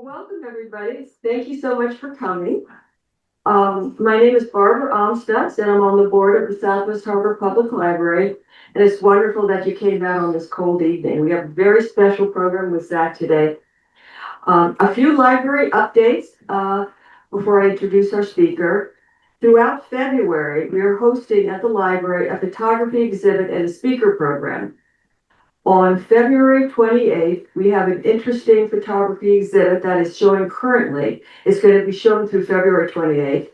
Welcome everybody. Thank you so much for coming. My name is Barbara Amstutz, and I'm on the board of the Southwest Harbor Public Library. And it's wonderful that you came out on this cold evening. We have a very special program with Zack today. A few library updates before I introduce our speaker. Throughout February, we are hosting at the library a photography exhibit and a speaker program. On February 28th, we have an interesting photography exhibit that is showing currently. It's going to be shown through February 28th.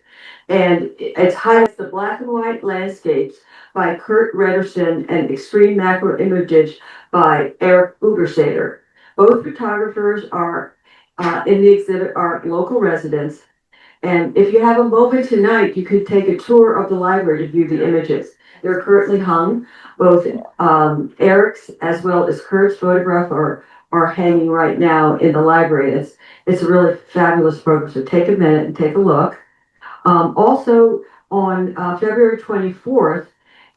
And it highlights the black and white landscapes by Kurt Rederson and extreme macro images by Eric Ubersater. Both photographers are in the exhibit are local residents. And if you have a moment tonight, you could take a tour of the library to view the images. They're currently hung. Both Eric's as well as Kurt's photograph are hanging right now in the library. It's a really fabulous program, so take a minute and take a look. Also on February 24th,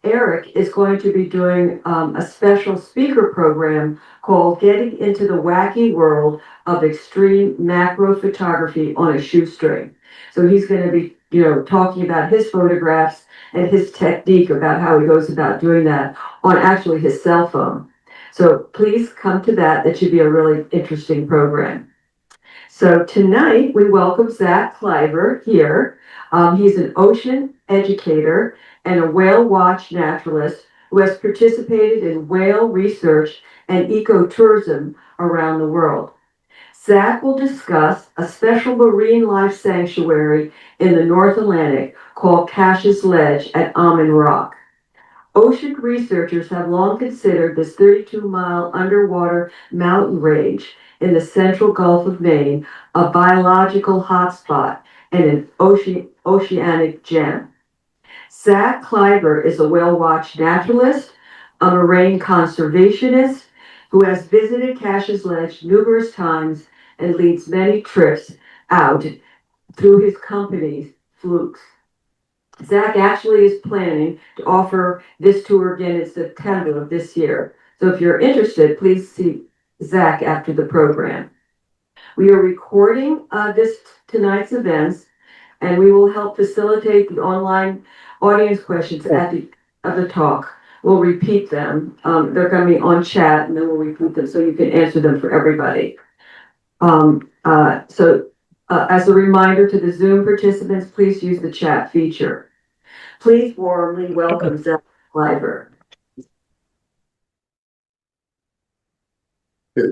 Eric is going to be doing a special speaker program called Getting into the Wacky World of Extreme Macro Photography on a Shoestring. So he's going to be, talking about his photographs and his technique about how he goes about doing that on actually his cell phone. So please come to that. That should be a really interesting program. So tonight we welcome Zack Klyver here. He's an ocean educator and a whale watch naturalist who has participated in whale research and ecotourism around the world. Zack will discuss a special marine life sanctuary in the North Atlantic called Cash's Ledge at Ammen Rock. Ocean researchers have long considered this 32-mile underwater mountain range in the central Gulf of Maine a biological hotspot and an oceanic gem. Zack Klyver is a whale watch naturalist, a marine conservationist who has visited Cash's Ledge numerous times and leads many trips out through his company, FLUKES. Zack actually is planning to offer this tour again in September of this year. So if you're interested, please see Zack after the program. We are recording tonight's events, and we will help facilitate the online audience questions at the of the talk. We'll repeat them. They're going to be on chat, and then we'll repeat them so you can answer them for everybody. As a reminder to the Zoom participants, please use the chat feature. Please warmly welcome Zack Klyver.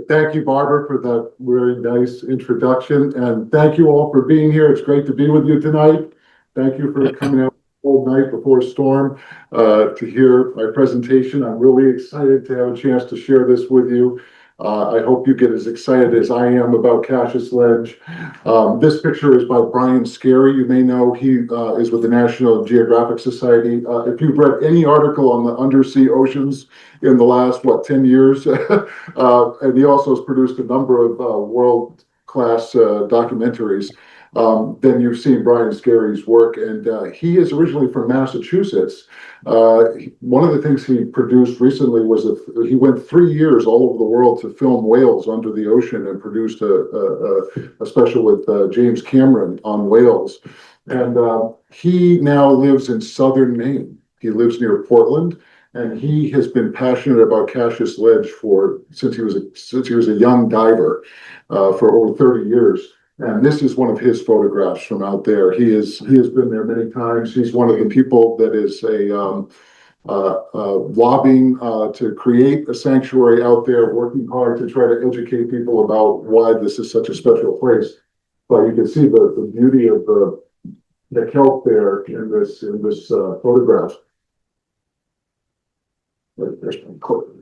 Thank you, Barbara, for that very nice introduction. And thank you all for being here. It's great to be with you tonight. Thank you for coming out all night before a storm to hear my presentation. I'm really excited to have a chance to share this with you. I hope you get as excited as I am about Cash's Ledge. This picture is by Brian Scarry. You may know he is with the National Geographic Society. If you've read any article on the undersea oceans in the last, 10 years, and he also has produced a number of world-class documentaries, then you've seen Brian Scarry's work. And he is originally from Massachusetts. One of the things he produced recently was he went 3 years all over the world to film whales under the ocean and produced a special with James Cameron on whales. And he now lives in southern Maine. He lives near Portland, and he has been passionate about Cash's Ledge since he was a young diver for over 30 years. And this is one of his photographs from out there. He has been there many times. He's one of the people that is lobbying to create a sanctuary out there, working hard to try to educate people about why this is such a special place. But you can see the beauty of the kelp there in this photograph. There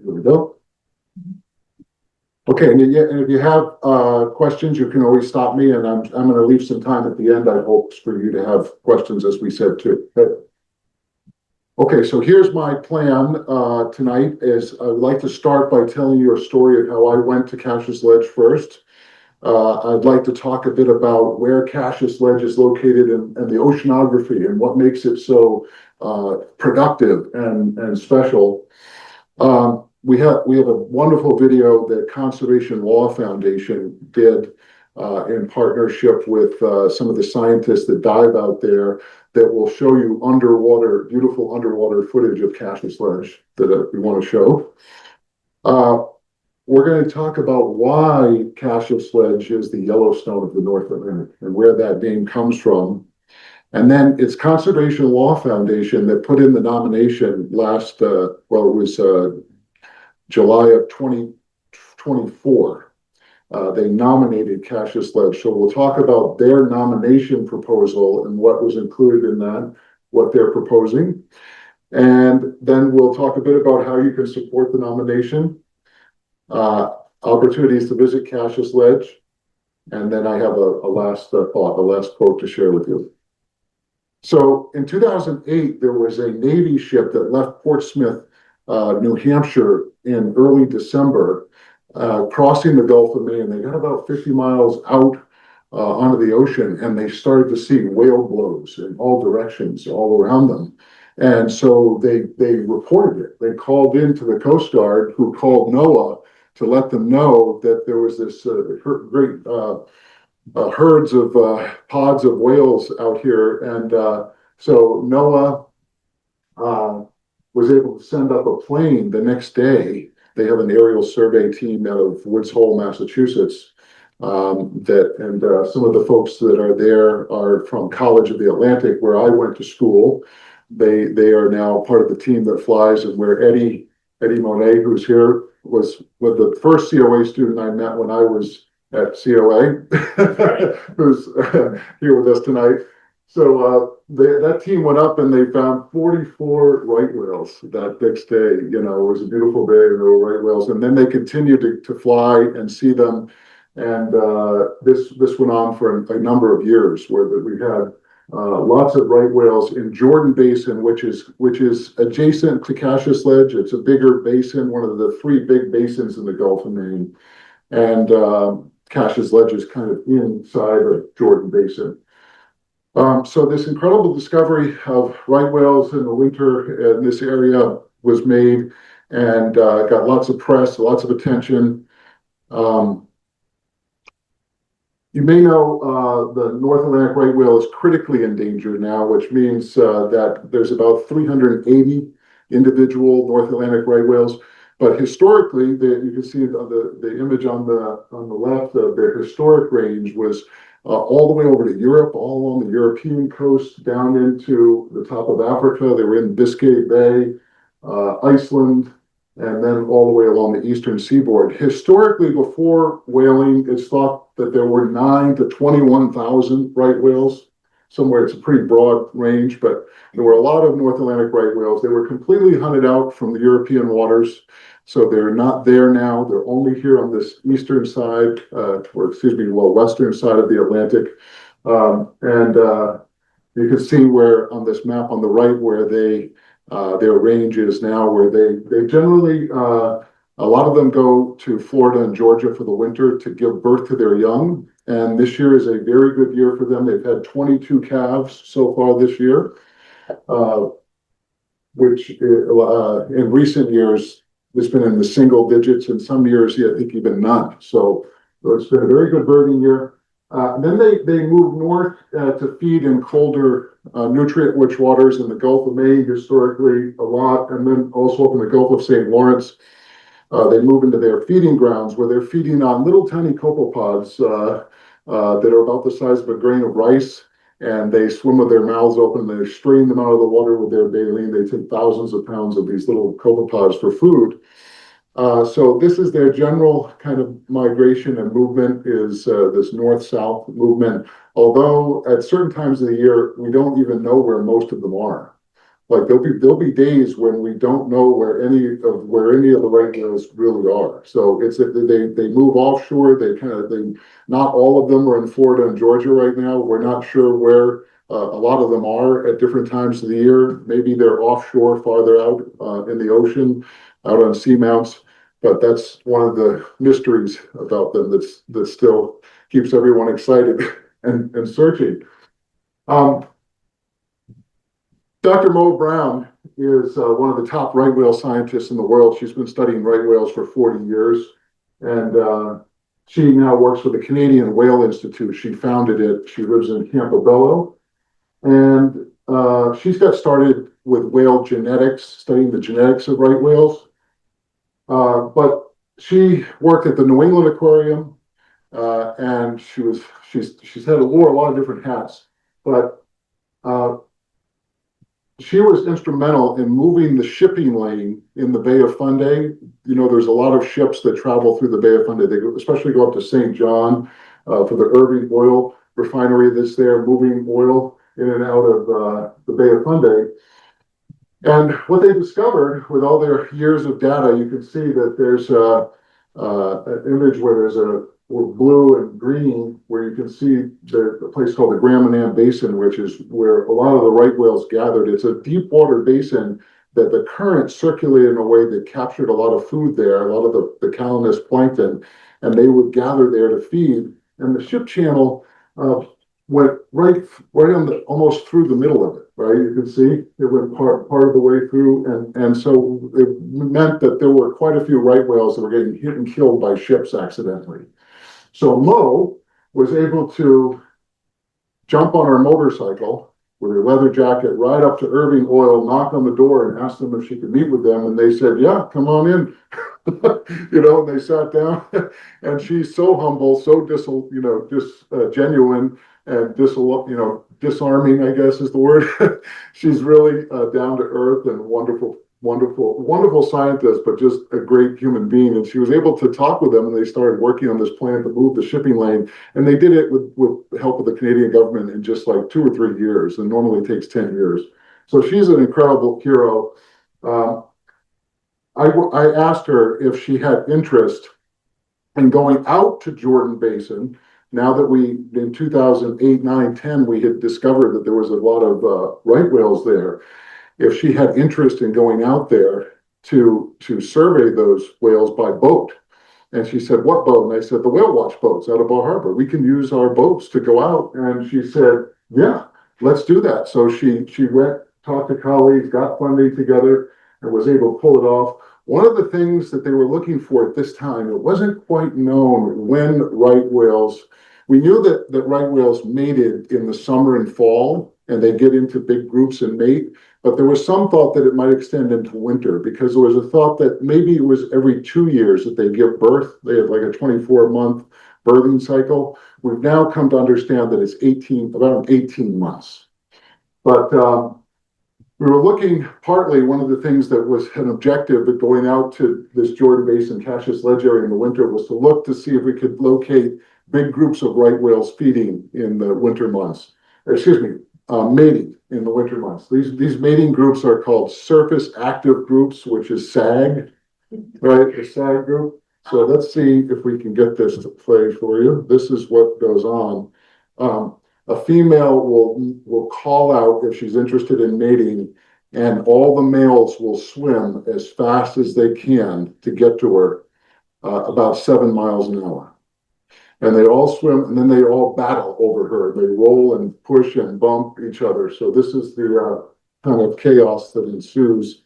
we go. Okay, and if you have questions, you can always stop me, and I'm going to leave some time at the end, I hope, for you to have questions, as we said too. Okay, so here's my plan tonight. I would like to start by telling you a story of how I went to Cash's Ledge first. I'd like to talk a bit about where Cash's Ledge is located and the oceanography and what makes it so productive and special. We have a wonderful video that Conservation Law Foundation did in partnership with some of the scientists that dive out there that will show you beautiful underwater footage of cashew sledge that we want to show. We're going to talk about why cashew sledge is the Yellowstone of the North Atlantic and where that name comes from. And then it's Conservation Law Foundation that put in the nomination it was July of 2024. They nominated cashew sledge. So we'll talk about their nomination proposal and what was included in that, what they're proposing. And then we'll talk a bit about how you can support the nomination, opportunities to visit cashew sledge. And then I have a last thought, a last quote to share with you. So in 2008, there was a Navy ship that left Portsmouth, New Hampshire in early December, crossing the Gulf of Maine. They got about 50 miles out onto the ocean, and they started to see whale blows in all directions, all around them. And so they reported it. They called into the Coast Guard, who called NOAA to let them know that there was this great herds of pods of whales out here. And so NOAA was able to send up a plane the next day. They have an aerial survey team out of Woods Hole, Massachusetts. Some of the folks that are there are from College of the Atlantic, where I went to school. They are now part of the team that flies, and where Eddie Monet, who's here, was with the first COA student I met when I was at COA, who's here with us tonight. So that team went up and they found 44 right whales that next day. You know, it was a beautiful day and there were right whales. And then they continued to fly and see them. And this went on for a number of years, where we had lots of right whales in Jordan Basin, which is adjacent to cashew sledge. It's a bigger basin, one of the three big basins in the Gulf of Maine. And cashew sledge is kind of inside of Jordan Basin. So this incredible discovery of right whales in the winter in this area was made and got lots of press, lots of attention. You may know the North Atlantic right whale is critically endangered now, which means that there's about 380 individual North Atlantic right whales. But historically, you can see the image on the left of their historic range was all the way over to Europe, all along the European coast, down into the top of Africa. They were in Biscay Bay, Iceland, and then all the way along the eastern seaboard. Historically, before whaling, it's thought that there were 9 to 21,000 right whales. Somewhere it's a pretty broad range, but there were a lot of North Atlantic right whales. They were completely hunted out from the European waters, so they're not there now. They're only here on this eastern side, western side of the Atlantic. You can see where on this map on the right where their range is now, where they generally, a lot of them go to Florida and Georgia for the winter to give birth to their young. And this year is a very good year for them. They've had 22 calves so far this year, which in recent years, it's been in the single digits, and some years, I think even none. So it's been a very good birding year. Then they move north to feed in colder, nutrient-rich waters in the Gulf of Maine historically a lot, and then also up in the Gulf of St. Lawrence. They move into their feeding grounds where they're feeding on little tiny copepods that are about the size of a grain of rice, and they swim with their mouths open. They strain them out of the water with their baleen. They take thousands of pounds of these little copepods for food. So this is their general kind of migration and movement, is this north-south movement. Although at certain times of the year, we don't even know where most of them are. Like there'll be days when we don't know where any of the right whales really are. So it's they move offshore. Not all of them are in Florida and Georgia right now. We're not sure where a lot of them are at different times of the year. Maybe they're offshore, farther out in the ocean, out on seamounts. But that's one of the mysteries about them that still keeps everyone excited and searching. Dr. Mo Brown is one of the top right whale scientists in the world. She's been studying right whales for 40 years. And She now works for the Canadian Whale Institute. She founded it. She lives in Campobello. And she's got started with whale genetics, studying the genetics of right whales. But she worked at the New England Aquarium, and she's wore a lot of different hats. But uh, she was instrumental in moving the shipping lane in the Bay of Fundy. You know, there's a lot of ships that travel through the Bay of Fundy. They especially go up to St. John for the Irving oil refinery that's there, moving oil in and out of the Bay of Fundy. And what they discovered with all their years of data, you can see that there's an image where there's a blue and green, where you can see the place called the Grand Manan Basin, which is where a lot of the right whales gathered. It's a deep water basin that the current circulated in a way that captured a lot of food there, a lot of the calinus plankton, and they would gather there to feed. And the ship channel went right on almost through the middle of it, right? You can see it went part of the way through, and so it meant that there were quite a few right whales that were getting hit and killed by ships accidentally. So Mo was able to jump on her motorcycle with her leather jacket right up to Irving Oil, knock on the door, and ask them if she could meet with them, and they said, "Yeah, come on in." And they sat down, and she's so humble, so genuine and disarming, I guess is the word. She's really down to earth and wonderful, wonderful, wonderful scientist, but just a great human being. And she was able to talk with them, and they started working on this plan to move the shipping lane. And they did it with help of the Canadian government in just like 2 or 3 years, and normally it takes 10 years. So she's an incredible hero. I asked her if she had interest in going out to Jordan Basin. Now that in 2008, 9, 10, we had discovered that there was a lot of right whales there. If she had interest in going out there to survey those whales by boat. And she said, "What boat?" And I said, "The whale watch boats out of Bar Harbor. We can use our boats to go out." And she said, "Yeah, let's do that." So she went, talked to colleagues, got funding together, and was able to pull it off. One of the things that they were looking for at this time, it wasn't quite known when right whales, we knew that right whales mated in the summer and fall, and they get into big groups and mate. But there was some thought that it might extend into winter, because there was a thought that maybe it was every 2 years that they give birth. They had like a 24-month birthing cycle. We've now come to understand that it's about 18 months. But we were looking, partly one of the things that was an objective of going out to this Jordan Basin Cassius Ledge area in the winter was to look to see if we could locate big groups of right whales feeding in the winter months. Mating in the winter months. These mating groups are called surface active groups, which is SAG, right? The SAG group. So let's see if we can get this to play for you. This is what goes on. A female will call out if she's interested in mating, and all the males will swim as fast as they can to get to her, about 7 miles an hour. And they all swim, and then they all battle over her. They roll and push and bump each other. So this is the kind of chaos that ensues.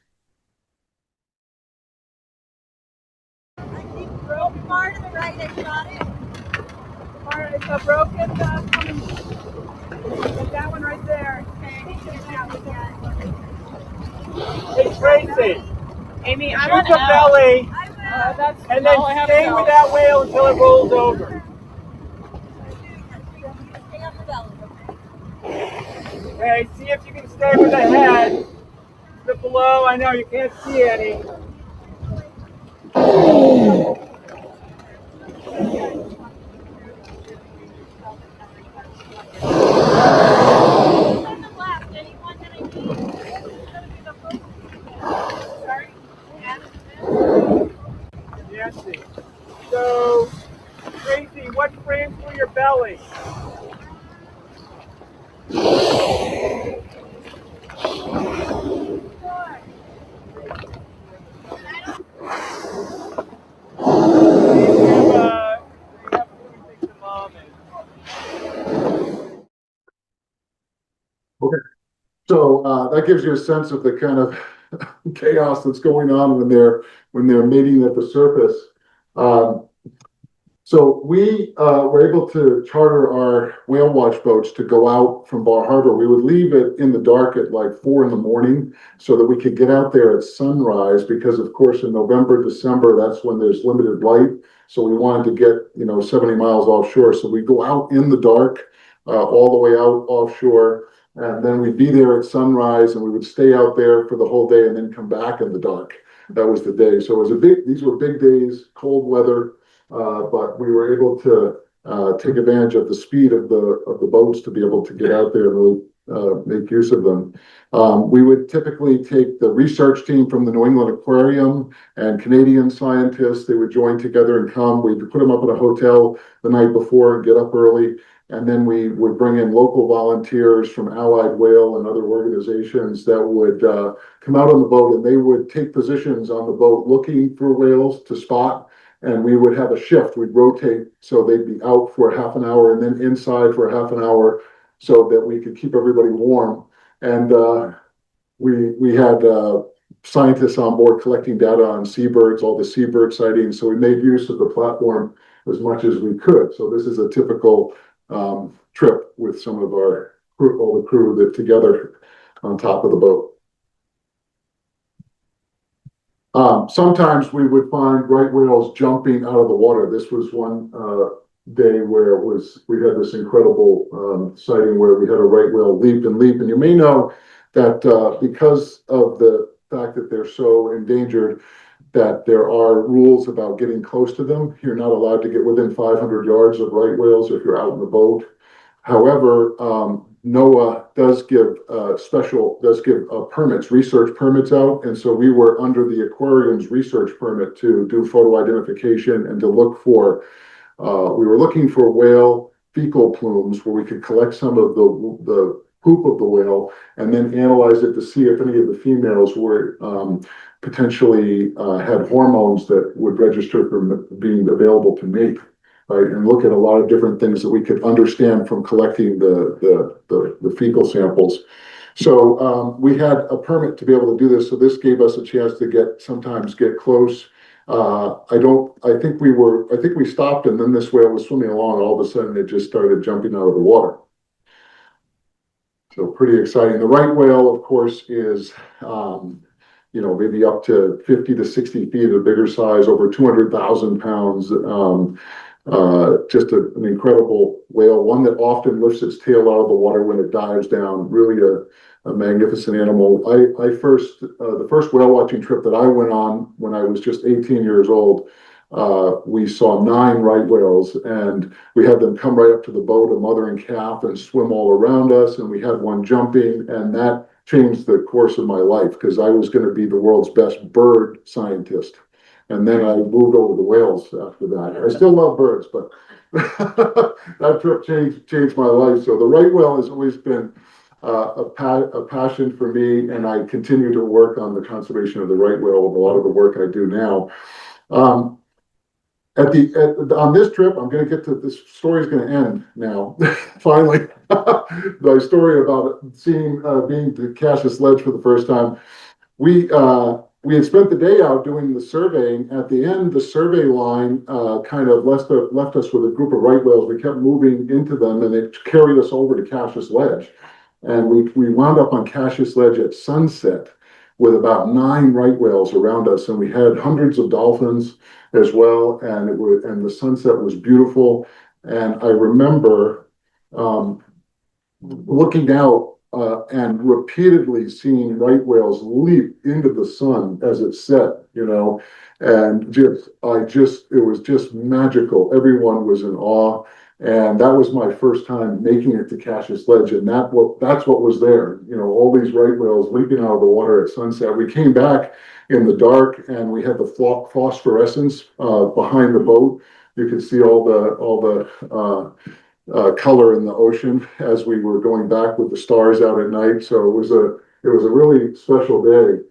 I think broke part of the right, I got it. All right, so broken, that one right there. Hey Tracy, Amy, shoot the belly, and then stay with that whale until it rolls over. Okay, see if you can stay with the head. The below, I know you can't see any. Nancy. So, Tracy, what frames through your belly? Okay, so that gives you a sense of the kind of chaos that's going on when they're mating at the surface. Um, So we were able to charter our whale watch boats to go out from Bar Harbor. We would leave it in the dark at like 4 in the morning so that we could get out there at sunrise because of course in November, December, that's when there's limited light. So we wanted to get, 70 miles offshore. So we go out in the dark, all the way out offshore. And then we'd be there at sunrise and we would stay out there for the whole day and then come back in the dark. That was the day. So it was these were big days, cold weather. But we were able to take advantage of the speed of the boats to be able to get out there and really make use of them. We would typically take the research team from the New England Aquarium and Canadian scientists. They would join together and come. We'd put them up at a hotel the night before and get up early. And then we would bring in local volunteers from Allied Whale and other organizations that would come out on the boat and they would take positions on the boat looking for whales to spot. And we would have a shift. We'd rotate so they'd be out for half an hour and then inside for half an hour so that we could keep everybody warm. And we had scientists on board collecting data on seabirds, all the seabird sightings. So we made use of the platform as much as we could. So this is a typical trip with some of our crew, all the crew that together on top of the boat. Sometimes we would find right whales jumping out of the water. This was one day where we had this incredible sighting where we had a right whale leap and leap. And you may know that because of the fact that they're so endangered, that there are rules about getting close to them. You're not allowed to get within 500 yards of right whales if you're out in the boat. However, NOAA does give permits, research permits out. And so we were under the aquarium's research permit to do photo identification and to look for, we were looking for whale fecal plumes where we could collect some of the poop of the whale and then analyze it to see if any of the females were potentially had hormones that would register for being available to mate. Right, and look at a lot of different things that we could understand from collecting the fecal samples. So we had a permit to be able to do this. So this gave us a chance to sometimes get close. I think we stopped and then this whale was swimming along and all of a sudden it just started jumping out of the water. So pretty exciting. The right whale, of course, is maybe up to 50 to 60 feet of bigger size, over 200,000 pounds. Just an incredible whale, one that often lifts its tail out of the water when it dives down. Really a magnificent animal. The first whale watching trip that I went on when I was just 18 years old, we saw 9 right whales and we had them come right up to the boat, a mother and calf, and swim all around us. And we had one jumping, and that changed the course of my life because I was going to be the world's best bird scientist. And then I moved over to whales after that. I still love birds, but that trip changed my life. So the right whale has always been a passion for me, and I continue to work on the conservation of the right whale with a lot of the work I do now. On this trip, I'm going to get to this story is going to end now. Finally, my story about being to Cassius Ledge for the first time. We had spent the day out doing the surveying. At the end, the survey line kind of left us with a group of right whales. We kept moving into them, and it carried us over to Cassius Ledge. And we wound up on Cassius Ledge at sunset with about 9 right whales around us, and we had hundreds of dolphins as well. And the sunset was beautiful. And I remember looking out. And repeatedly seeing right whales leap into the sun as it set, and it was just magical. Everyone was in awe, and that was my first time making it to Cassius Ledge, and that's what was there. All these right whales leaping out of the water at sunset. We came back in the dark, and we had the phosphorescence behind the boat. You could see all the color in the ocean as we were going back with the stars out at night. So it was a really special day.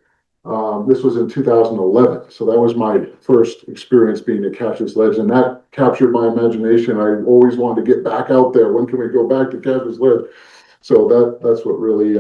This was in 2011. So that was my first experience being at Cassius Ledge, and that captured my imagination. I always wanted to get back out there. When can we go back to Cassius Ledge? So that's what really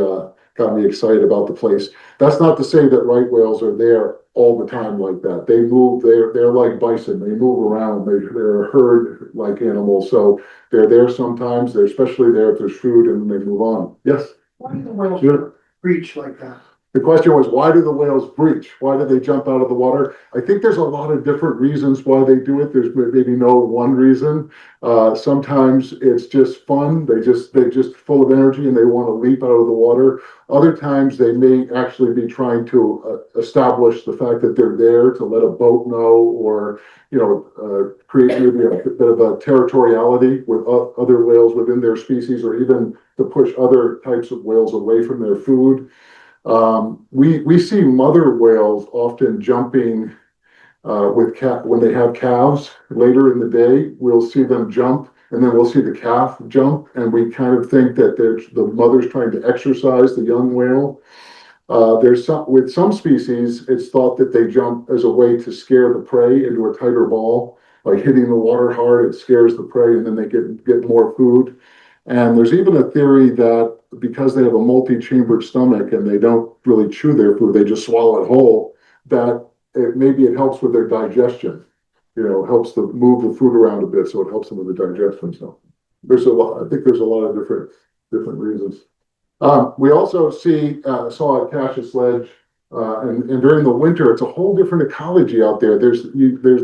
got me excited about the place. That's not to say that right whales are there all the time like that. They move, they're like bison, they move around, they're a herd like animals. So they're there sometimes, they're especially there if there's food and then they move on. Yes? Why do the whales Sure. breach like that? The question was, why do the whales breach? Why do they jump out of the water? I think there's a lot of different reasons why they do it. There's maybe no one reason. Sometimes it's just fun. They're just full of energy and they want to leap out of the water. Other times they may actually be trying to establish the fact that they're there to let a boat know, or create maybe a bit of a territoriality with other whales within their species, or even to push other types of whales away from their food. We see mother whales often jumping when they have calves later in the day. We'll see them jump, and then we'll see the calf jump, and we kind of think that the mother's trying to exercise the young whale. With some species, it's thought that they jump as a way to scare the prey into a tighter ball. By hitting the water hard, it scares the prey, and then they get more food. And there's even a theory that because they have a multi-chambered stomach and they don't really chew their food, they just swallow it whole, that maybe it helps with their digestion. Helps to move the food around a bit, so it helps them with the digestion. So I think there's a lot of different reasons. We also saw a Cassius sledge, and during the winter, it's a whole different ecology out there. There's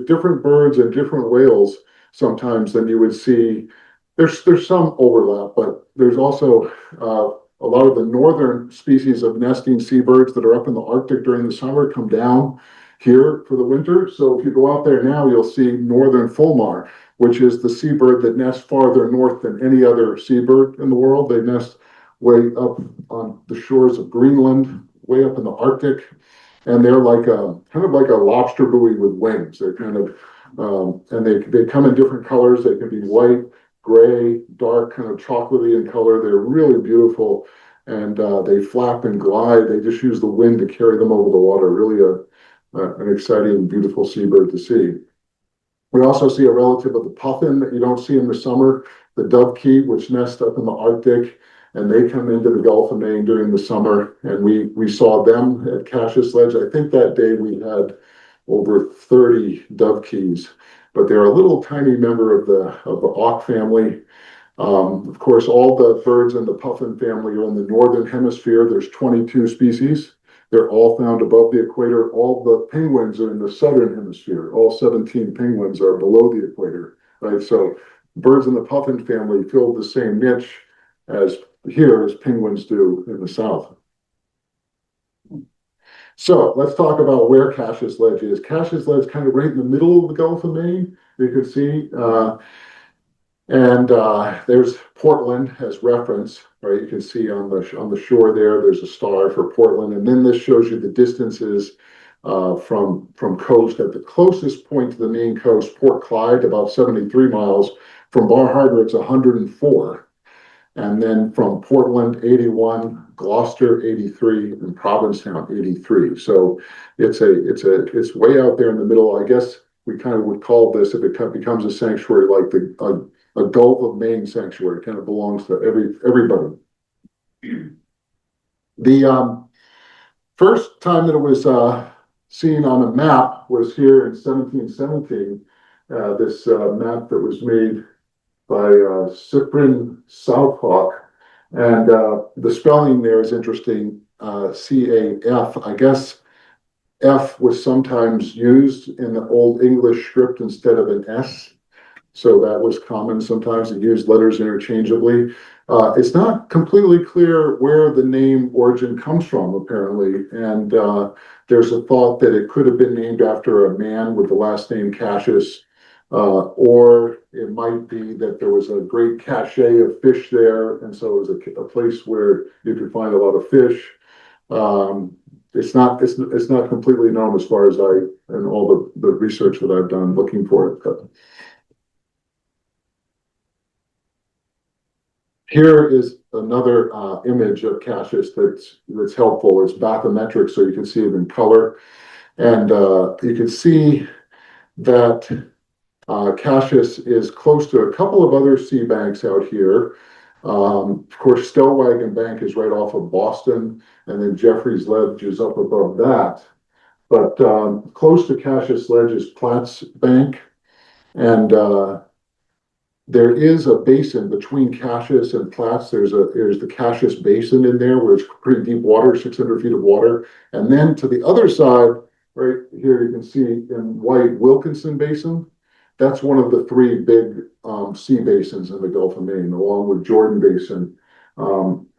different birds and different whales sometimes than you would see. There's some overlap, but there's also a lot of the northern species of nesting seabirds that are up in the Arctic during the summer come down here for the winter. So if you go out there now, you'll see northern fulmar, which is the seabird that nests farther north than any other seabird in the world. They nest way up on the shores of Greenland, way up in the Arctic, and they're kind of like a lobster buoy with wings. They're kind of and they come in different colors. They can be white, gray, dark, kind of chocolatey in color. They're really beautiful, and they flap and glide. They just use the wind to carry them over the water. Really an exciting, beautiful seabird to see. We also see a relative of the puffin that you don't see in the summer, the dovekie, which nest up in the Arctic, and they come into the Gulf of Maine during the summer. And we saw them at Cassius Sledge. I think that day we had over 30 dovekies, but they're a little tiny member of the auk family. Of course, all the birds in the puffin family are in the northern hemisphere. There's 22 species. They're all found above the equator. All the penguins are in the southern hemisphere. All 17 penguins are below the equator, right? So birds in the puffin family fill the same niche as penguins do in the south. So let's talk about where Cassius Ledge is. Cassius Ledge is kind of right in the middle of the Gulf of Maine, you can see. There's Portland as reference, right? You can see on the shore there's a star for Portland. And then this shows you the distances from coast. At the closest point to the Maine coast, Port Clyde, about 73 miles. From Bar Harbor, it's 104. And then from Portland, 81, Gloucester, 83, and Provincetown, 83. So it's way out there in the middle. I guess we kind of would call this, if it becomes a sanctuary, like a Gulf of Maine sanctuary. It kind of belongs to everybody. The first time that it was seen on a map was here in 1717. This map that was made by Cyprian Southhawk, and the spelling there is interesting. CAF. I guess F was sometimes used in the Old English script instead of an S. So that was common sometimes to use letters interchangeably. It's not completely clear where the name origin comes from, apparently. And there's a thought that it could have been named after a man with the last name Cassius, or it might be that there was a great cache of fish there. And so it was a place where you could find a lot of fish. It's not completely known as far as and all the research that I've done looking for it. But here is another image of Cassius that's helpful. It's bathymetric, so you can see it in color. And you can see that Cassius is close to a couple of other sea banks out here. Of course, Stellwagen Bank is right off of Boston, and then Jeffrey's Ledge is up above that. But close to Cassius Ledge is Platts Bank, and there is a basin between Cassius and Platts. There's the Cassius Basin in there where it's pretty deep water, 600 feet of water. And then to the other side, right here, you can see in white Wilkinson Basin. That's one of the three big sea basins in the Gulf of Maine, along with Jordan Basin.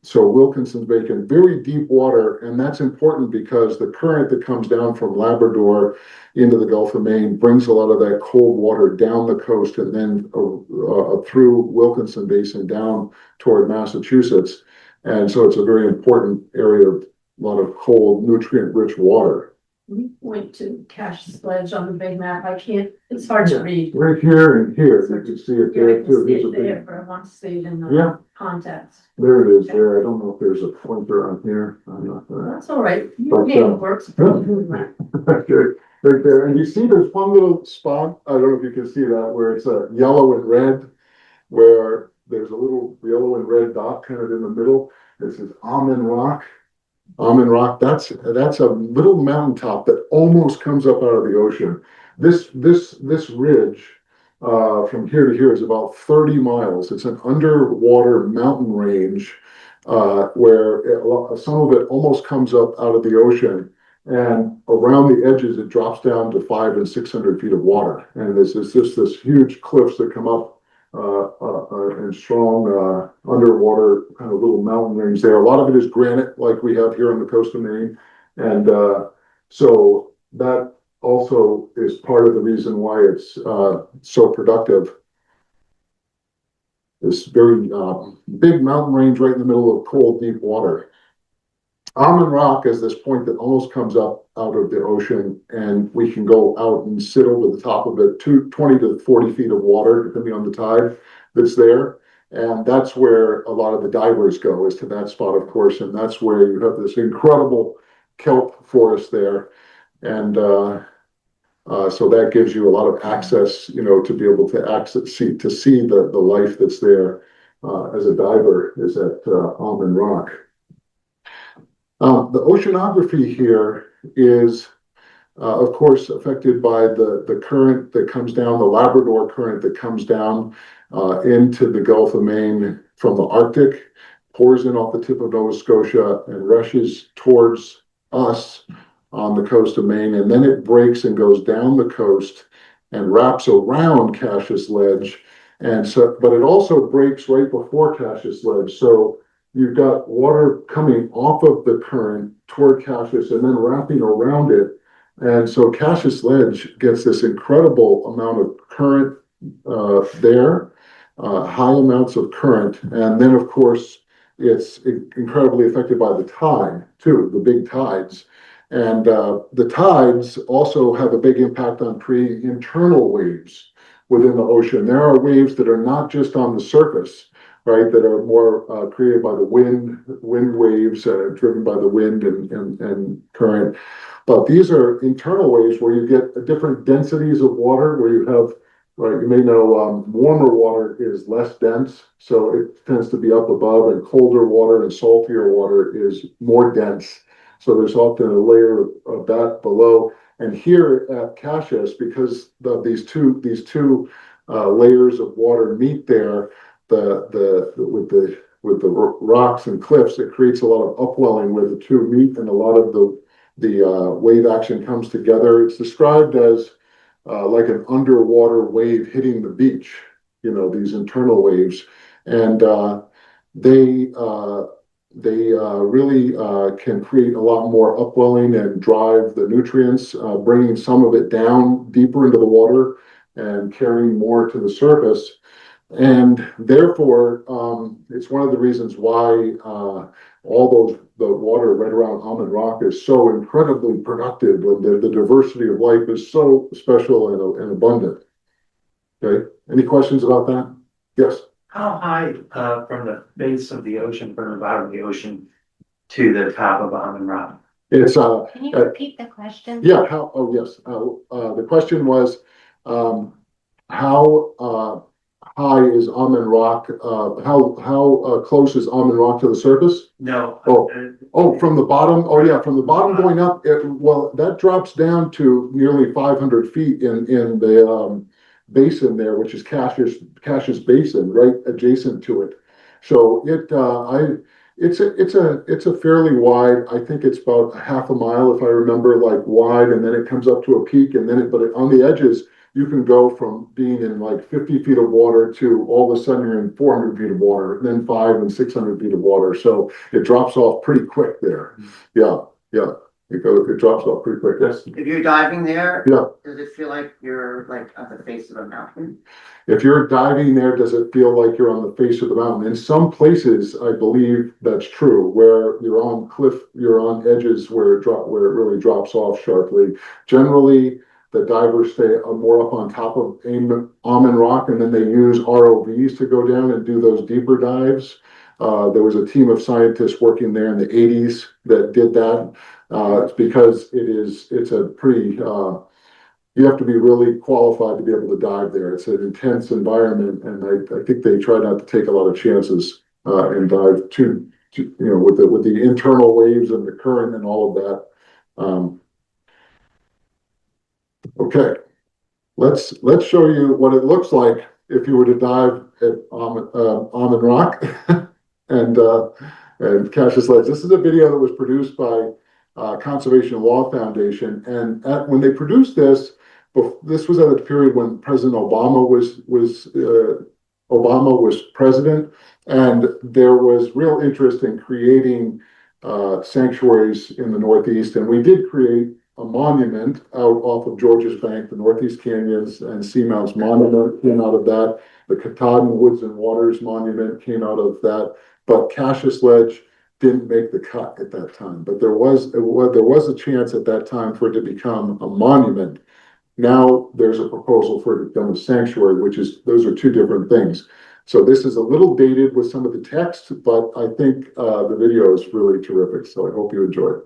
So Wilkinson's Basin, very deep water, and that's important because the current that comes down from Labrador into the Gulf of Maine brings a lot of that cold water down the coast and then through Wilkinson Basin down toward Massachusetts. And so it's a very important area of a lot of cold, nutrient-rich water. We point to Cassius Ledge on the big map. I can't, it's hard to read. Right here and here, you can see it Yeah, I there can too. see Here's a it big- there, but I want to see it in Yeah. the context. There it is there. I don't know if there's a pointer on here. I'm not sure. That's all right. But, Your hand works. Okay, right there. And you see there's one little spot, I don't know if you can see that, where it's a yellow and red, where there's a little yellow and red dot kind of in the middle. This is Ammen Rock. Ammen Rock, that's a little mountaintop that almost comes up out of the ocean. This ridge from here to here is about 30 miles. It's an underwater mountain range where some of it almost comes up out of the ocean. And around the edges, it drops down to 500 and 600 feet of water. And there's just this huge cliffs that come up and strong underwater kind of little mountain range there. A lot of it is granite, like we have here on the coast of Maine. And so that also is part of the reason why it's so productive. This very big mountain range right in the middle of cold, deep water. Ammen Rock is this point that almost comes up out of the ocean, and we can go out and sit over the top of it, 20 to 40 feet of water, depending on the tide that's there. And that's where a lot of the divers go, is to that spot, of course. And that's where you have this incredible kelp forest there. And so that gives you a lot of access, to be able to see the life that's there as a diver is at Ammen Rock. The oceanography here is, of course, affected by the current that comes down, the Labrador current that comes down into the Gulf of Maine from the Arctic, pours in off the tip of Nova Scotia and rushes towards us on the coast of Maine. And then it breaks and goes down the coast and wraps around Cassius Ledge. And so, but it also breaks right before Cassius Ledge. So you've got water coming off of the current toward Cassius and then wrapping around it. And so Cassius Ledge gets this incredible amount of current there, high amounts of current. And then, of course, it's incredibly affected by the tide, too, the big tides. And the tides also have a big impact on creating internal waves within the ocean. There are waves that are not just on the surface, right, that are more created by the wind waves driven by the wind and current. But these are internal waves where you get different densities of water, where you have, right, you may know warmer water is less dense, so it tends to be up above, and colder water and saltier water is more dense. So there's often a layer of that below. And here at Cassius, because these two layers of water meet there, with the rocks and cliffs, it creates a lot of upwelling where the two meet, and a lot of the wave action comes together. It's described as like an underwater wave hitting the beach, these internal waves. And they really can create a lot more upwelling and drive the nutrients, bringing some of it down deeper into the water and carrying more to the surface. And therefore, it's one of the reasons why the water right around Ammen Rock is so incredibly productive, and the diversity of life is so special and abundant. Okay, any questions about that? Yes. How high from the base of the ocean, from the bottom of the ocean to the top of Ammen Rock? It's Can you repeat the question? yeah. high is Ammen Rock? How close is Ammen Rock to the surface? No. Oh, from the bottom? Oh, yeah, from the bottom going up, well, that drops down to nearly 500 feet in the basin there, which is Cassius Basin, right adjacent to it. So it's a fairly wide, I think it's about a half a mile, if I remember, like wide, and then it comes up to a peak, and then but on the edges, you can go from being in like 50 feet of water to all of a sudden you're in 400 feet of water, and then 500 and 600 feet of water. So it drops off pretty quick there. Yeah, yeah. It drops off pretty quick. Yes. If you're diving there, Yeah. does it feel like you're like at the face of a mountain? If you're diving there, does it feel like you're on the face of the mountain? In some places, I believe that's true, where you're on you're on edges where it really drops off sharply. Generally, the divers stay more up on top of Ammen Rock, and then they use ROVs to go down and do those deeper dives. There was a team of scientists working there in the 80s that did that. It's because it's a pretty, you have to be really qualified to be able to dive there. It's an intense environment, and I think they try not to take a lot of chances and dive with the internal waves and the current and all of that. Okay, let's show you what it looks like if you were to dive at Ammen Rock and Cassius Ledge. This is a video that was produced by Conservation Law Foundation, and when they produced this, this was at a period when President Obama was president, and there was real interest in creating sanctuaries in the Northeast, and we did create a monument out off of Georges Bank, the Northeast Canyons and Seamounts Monument came out of that. The Katahdin Woods and Waters Monument came out of that, but Cassius Ledge didn't make the cut at that time. But there was a chance at that time for it to become a monument. Now there's a proposal for it to become a sanctuary, those are two different things. So this is a little dated with some of the text, but I think the video is really terrific. So I hope you enjoy it.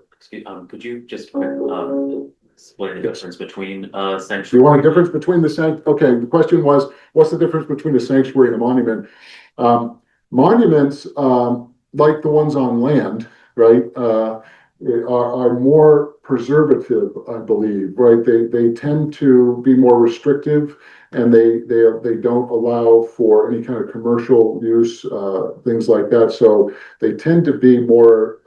Could you just explain the difference between sanctuary? Do you want a difference between okay, the question was, what's the difference between a sanctuary and a monument? Monuments, like the ones on land, right, are more preservative, I believe, right? They tend to be more restrictive, and they don't allow for any kind of commercial use, things like that. So they tend to be more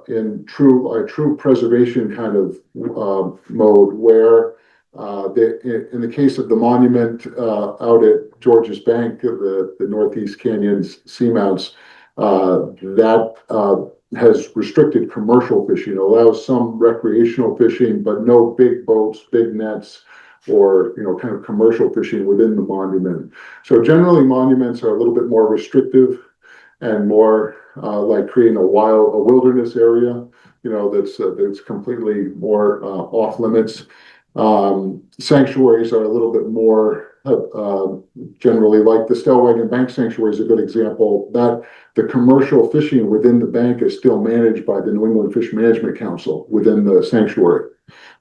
in true preservation kind of mode, where in the case of the monument out at Georges Bank, the Northeast Canyons Seamounts, that has restricted commercial fishing. It allows some recreational fishing, but no big boats, big nets, or kind of commercial fishing within the monument. So generally, monuments are a little bit more restrictive and more like creating a wilderness area, that's completely more off limits. Sanctuaries are a little bit more generally, like the Stellwagen Bank Sanctuary is a good example, that the commercial fishing within the bank is still managed by the New England Fish Management Council within the sanctuary.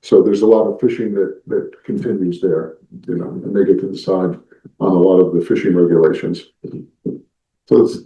So there's a lot of fishing that continues there, and they get to decide on a lot of the fishing regulations. So it's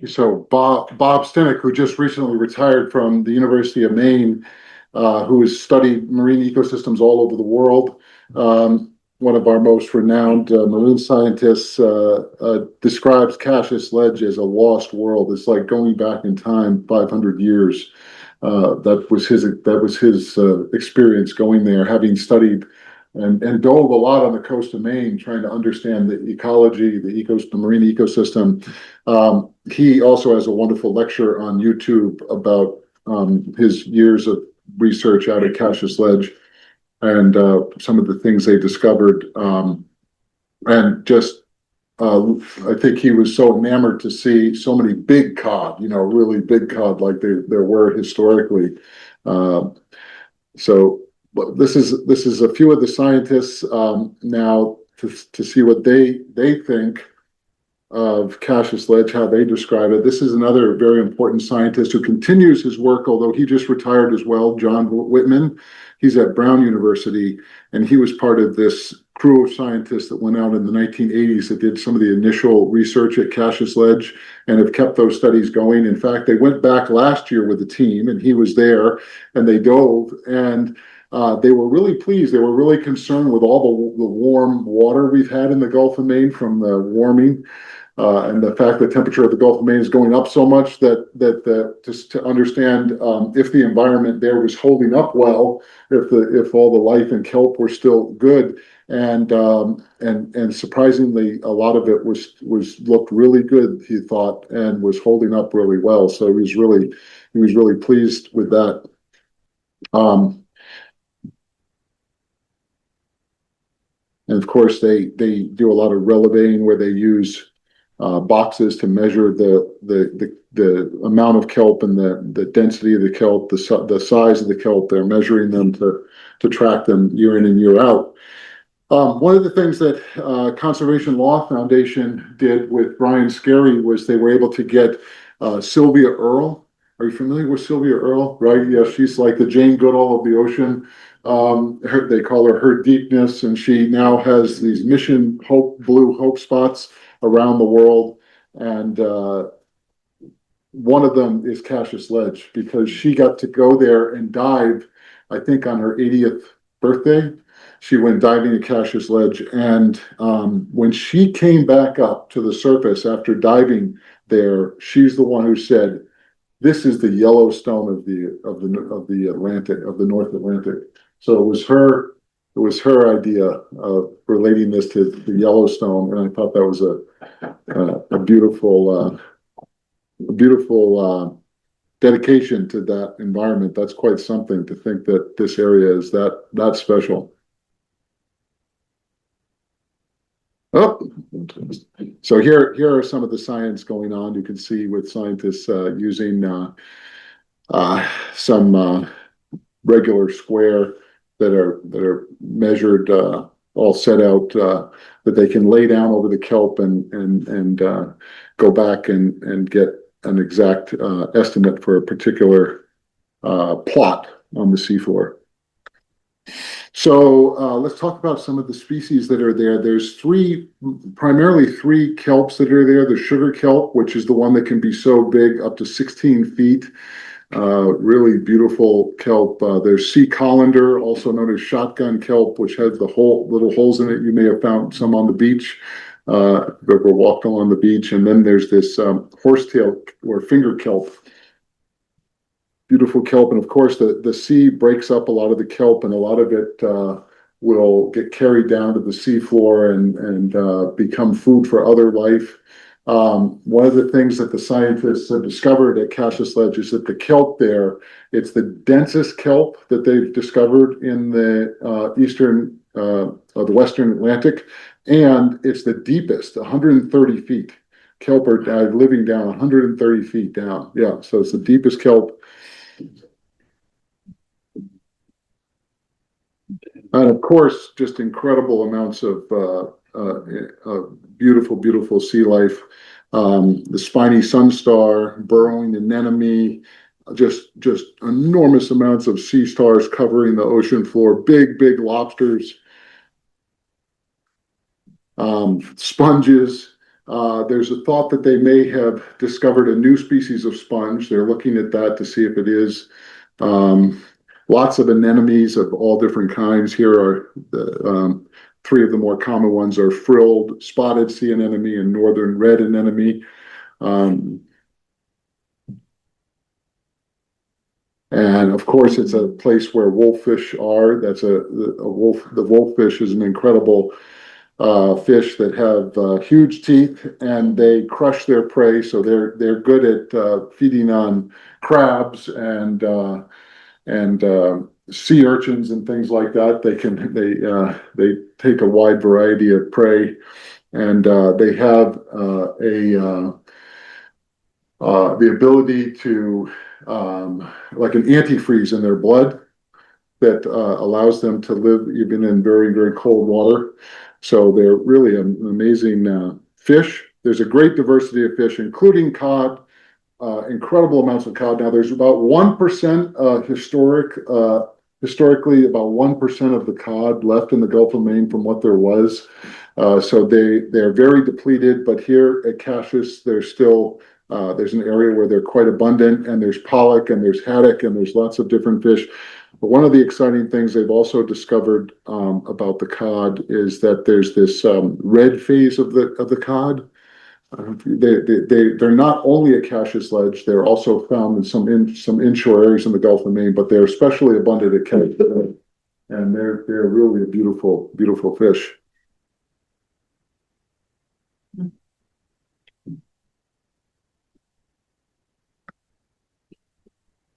So Bob Steneck, who just recently retired from the University of Maine, who has studied marine ecosystems all over the world. One of our most renowned marine scientists describes Cassius Ledge as a lost world. It's like going back in time 500 years. That was his experience going there, having studied and dove a lot on the coast of Maine, trying to understand the ecology, the marine ecosystem. He also has a wonderful lecture on YouTube about his years of research out at Cassius Ledge and some of the things they discovered. And just, I think he was so enamored to see so many big cod, really big cod like there were historically. So this is a few of the scientists now to see what they think of Cassius Ledge, how they describe it. This is another very important scientist who continues his work, although he just retired as well, John Whitman. He's at Brown University, and he was part of this crew of scientists that went out in the 1980s that did some of the initial research at Cassius Ledge and have kept those studies going. In fact, they went back last year with the team, and he was there, and they dove, and they were really pleased. They were really concerned with all the warm water we've had in the Gulf of Maine from the warming. And the fact that the temperature of the Gulf of Maine is going up so much that just to understand if the environment there was holding up well, if all the life and kelp were still good, and surprisingly, a lot of it was looked really good, he thought, and was holding up really well. So he was really pleased with that. And of course, they do a lot of relevaing where they use boxes to measure the amount of kelp and the density of the kelp, the size of the kelp. They're measuring them to track them year in and year out. One of the things that Conservation Law Foundation did with Brian Scarry was they were able to get Sylvia Earle. Are you familiar with Sylvia Earle? Right? Yeah, she's like the Jane Goodall of the ocean. They call her deepness, and she now has these mission blue hope spots around the world. And one of them is Cassius Ledge because she got to go there and dive, I think on her 80th birthday. She went diving at Cassius Ledge, and when she came back up to the surface after diving there, she's the one who said, "This is the Yellowstone of the Atlantic, of the North Atlantic." So it was her idea of relating this to the Yellowstone, and I thought that was a beautiful dedication to that environment. That's quite something to think that this area is that special. Oh, so here are some of the science going on. You can see with scientists using some regular square that are measured, all set out that they can lay down over the kelp and go back and get an exact estimate for a particular plot on the seafloor. So let's talk about some of the species that are there. There's primarily three kelps that are there. The sugar kelp, which is the one that can be so big, up to 16 feet. Really beautiful kelp. There's sea colander, also known as shotgun kelp, which has the little holes in it. You may have found some on the beach. I've ever walked along the beach. And then there's this horsetail or finger kelp. Beautiful kelp. And of course, the sea breaks up a lot of the kelp, and a lot of it will get carried down to the seafloor and become food for other life. One of the things that the scientists have discovered at Cassius Ledge is that the kelp there, it's the densest kelp that they've discovered in the eastern or the western Atlantic, and it's the deepest, 130 feet. Kelp are living down 130 feet down. Yeah, so it's the deepest kelp. And of course, just incredible amounts of beautiful, beautiful sea life. The spiny sunstar, burrowing anemone, just enormous amounts of sea stars covering the ocean floor, big, big lobsters, sponges. There's a thought that they may have discovered a new species of sponge. They're looking at that to see if it is. Lots of anemones of all different kinds. Here are the three of the more common ones are frilled spotted sea anemone and northern red anemone. And of course, it's a place where wolffish are. That's the wolffish is an incredible fish that have huge teeth, and they crush their prey. So they're good at feeding on crabs and sea urchins and things like that. They take a wide variety of prey, and they have the ability to like an antifreeze in their blood that allows them to live even in very, very cold water. So they're really an amazing fish. There's a great diversity of fish, including cod. Incredible amounts of cod. Now there's about 1% historically about 1% of the cod left in the Gulf of Maine from what there was. So they're very depleted, but here at Cassius, there's still there's an area where they're quite abundant, and there's pollock and there's haddock and there's lots of different fish. But one of the exciting things they've also discovered about the cod is that there's this red phase of the cod. They're not only at Cassius Ledge, they're also found in some inshore areas in the Gulf of Maine, but they're especially abundant at Cassius Ledge, and they're really a beautiful, beautiful fish.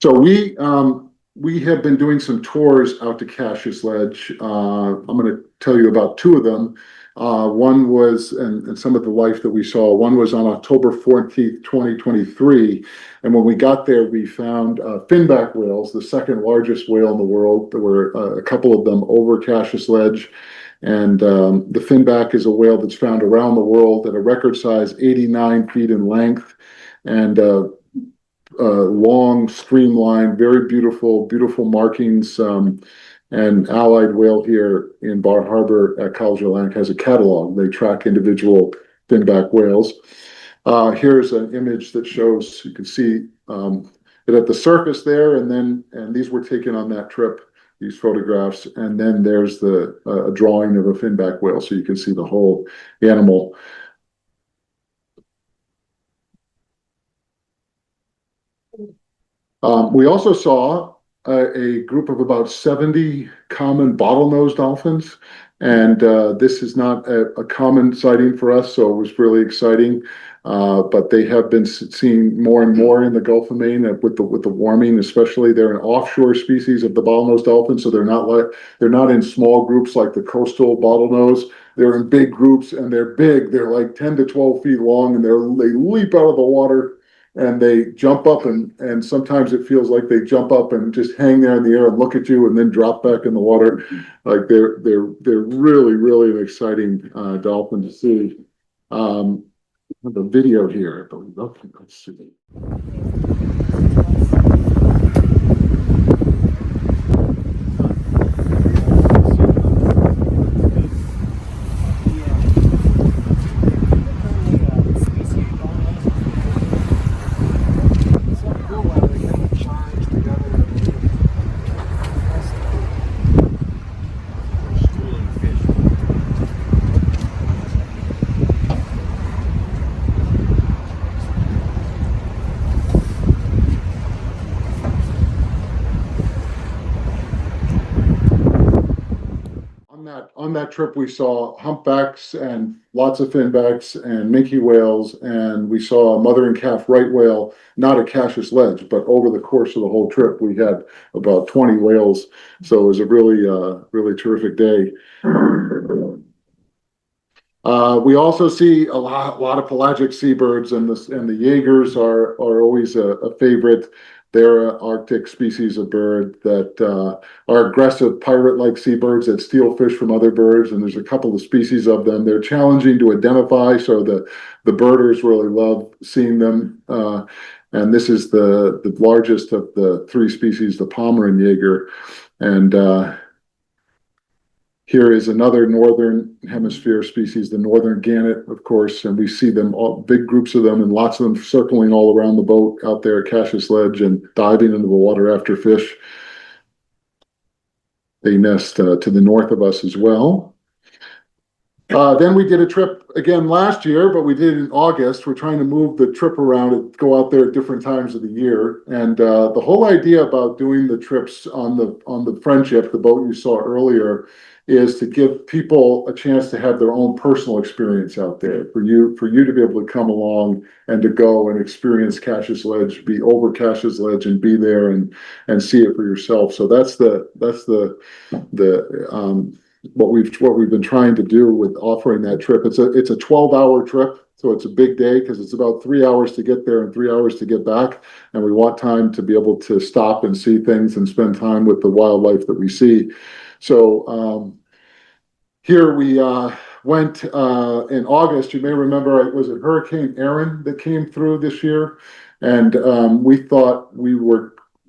So we have been doing some tours out to Cassius Ledge. I'm going to tell you about two of them. One was, and some of the life that we saw, one was on October 14th, 2023. And when we got there, we found finback whales, the second largest whale in the world. There were a couple of them over Cassius Ledge. And the finback is a whale that's found around the world at a record size, 89 feet in length, and long, streamlined, very beautiful, beautiful markings. And Allied Whale here in Bar Harbor at College Atlantic has a catalog. They track individual finback whales. Here's an image that shows, you can see it at the surface there, and these were taken on that trip, these photographs, and then there's a drawing of a finback whale, so you can see the whole animal. We also saw a group of about 70 common bottlenose dolphins, and this is not a common sighting for us, so it was really exciting. But they have been seen more and more in the Gulf of Maine with the warming. Especially, they're an offshore species of the bottlenose dolphin, so they're not in small groups like the coastal bottlenose. They're in big groups, and they're big. They're like 10 to 12 feet long, and they leap out of the water. And they jump up, and sometimes it feels like they jump up and just hang there in the air and look at you, and then drop back in the water. Like they're really, really an exciting dolphin to see. The video here, I believe. Okay, let's see. on that trip, we saw humpbacks and lots of finbacks and minke whales, and we saw a mother and calf right whale, not at Cassius Ledge, but over the course of the whole trip, we had about 20 whales. So it was a really, really terrific day. We also see a lot of pelagic seabirds, and the Jaegers are always a favorite. They're an Arctic species of bird that are aggressive pirate-like seabirds that steal fish from other birds, and there's a couple of species of them. They're challenging to identify, so the birders really love seeing them. And this is the largest of the three species, the Pomeran Jaeger. And here is another northern hemisphere species, the northern gannet, of course, and we see them all, big groups of them, and lots of them circling all around the boat out there at Cassius Ledge and diving into the water after fish. They nest to the north of us as well. Then we did a trip again last year, but we did it in August. We're trying to move the trip around and go out there at different times of the year. And the whole idea about doing the trips on the Friendship, the boat you saw earlier, is to give people a chance to have their own personal experience out there. For you to be able to come along and to go and experience Cassius Ledge, be over Cassius Ledge, and be there and see it for yourself. So that's what we've been trying to do with offering that trip. It's a 12-hour trip, so it's a big day because it's about 3 hours to get there and 3 hours to get back. And we want time to be able to stop and see things and spend time with the wildlife that we see. So here we went in August. You may remember, was it Hurricane Erin that came through this year? And we thought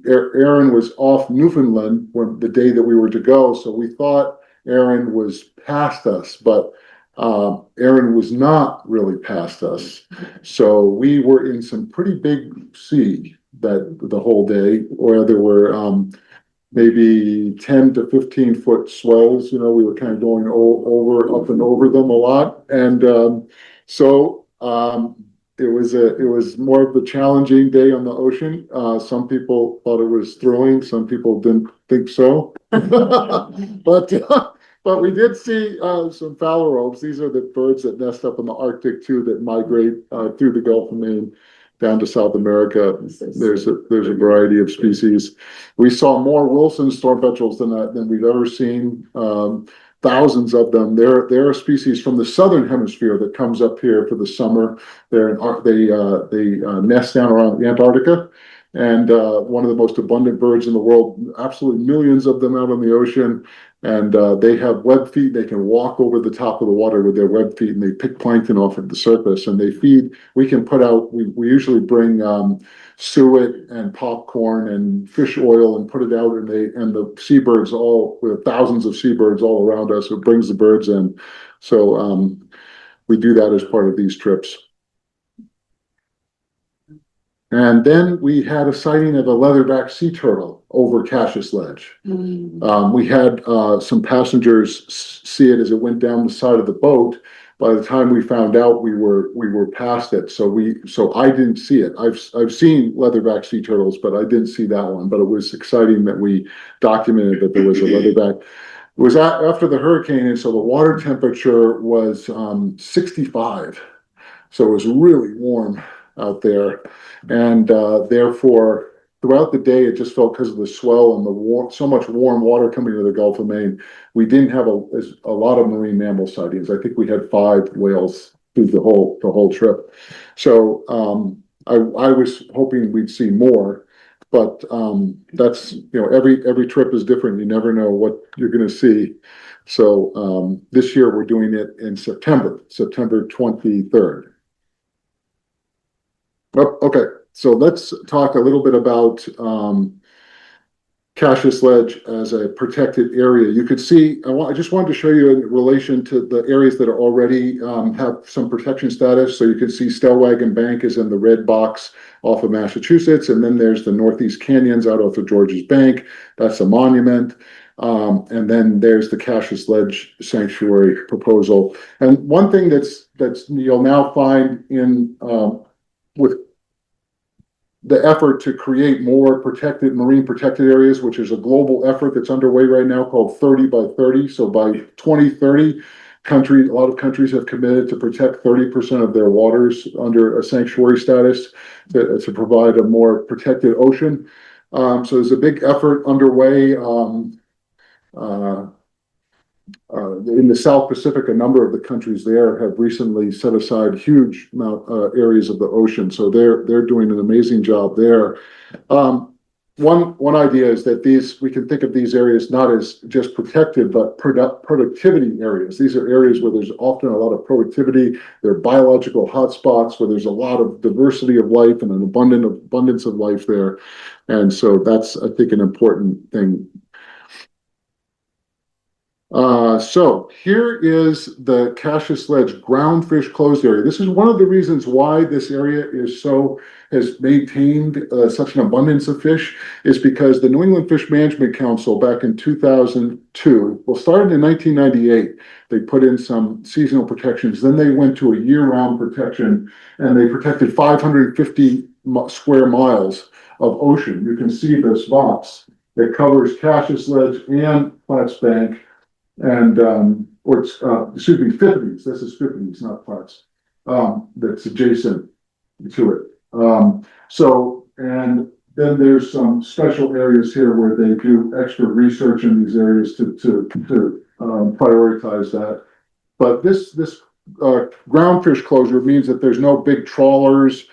Erin was off Newfoundland when the day that we were to go. So we thought Erin was past us, but Erin was not really past us. So we were in some pretty big sea that the whole day, where there were maybe 10 to 15 foot swells. We were kind of going up and over them a lot. And it was more of a challenging day on the ocean. Some people thought it was thrilling. Some people didn't think so. But we did see some phalaropes. These are the birds that nest up in the Arctic too, that migrate through the Gulf of Maine down to South America. There's a variety of species. We saw more Wilson storm petrels than we've ever seen. Thousands of them. They're a species from the southern hemisphere that comes up here for the summer. They nest down around Antarctica, and one of the most abundant birds in the world. Absolutely millions of them out on the ocean. And they have web feet. They can walk over the top of the water with their web feet, and they pick plankton off at the surface. And they feed. We can put out. We usually bring suet and popcorn and fish oil and put it out, and the seabirds we have thousands of seabirds all around us. It brings the birds in. So we do that as part of these trips. And then we had a sighting of a leatherback sea turtle over Cassius Ledge. We had some passengers see it as it went down the side of the boat. By the time we found out, we were past it. So I didn't see it. I've seen leatherback sea turtles, but I didn't see that one. But it was exciting that we documented that there was a leatherback. It was after the hurricane, and so the water temperature was 65. So it was really warm out there, and therefore throughout the day it just felt, because of the swell and so much warm water coming into the Gulf of Maine, we didn't have a lot of marine mammal sightings. I think we had 5 whales through the whole trip. So I was hoping we'd see more, but that's every trip is different. You never know what you're going to see. So this year we're doing it in September 23rd. Oh, okay, so let's talk a little bit about Cassius Ledge as a protected area. You could see, I just wanted to show you in relation to the areas that are already have some protection status. So you can see Stellwagen Bank is in the red box off of Massachusetts, and then there's the Northeast Canyons out off of Georges Bank. That's a monument. And then there's the Cassius Ledge Sanctuary proposal. And one thing that's you'll now find in with the effort to create more protected, marine protected areas, which is a global effort that's underway right now called 30 by 30. So by 2030, a lot of countries have committed to protect 30% of their waters under a sanctuary status to provide a more protected ocean. So there's a big effort underway. In the South Pacific, a number of the countries there have recently set aside huge areas of the ocean. So they're doing an amazing job there. One idea is that we can think of these areas not as just protected, but productivity areas. These are areas where there's often a lot of productivity. They're biological hotspots where there's a lot of diversity of life and an abundance of life there. And so that's, I think, an important thing. So here is the Cassius Ledge groundfish closed area. This is one of the reasons why this area has maintained such an abundance of fish, is because the New England Fish Management Council back in 2002, well, started in 1998, they put in some seasonal protections. Then they went to a year-round protection, and they protected 550 square miles of ocean. You can see this box that covers Cassius Ledge and Platts Bank. And excuse me, Fippities. This is Fippities, not Platts. That's adjacent to it. And then there's some special areas here where they do extra research in these areas to prioritize that. But this groundfish closure means that there's no big trawlers,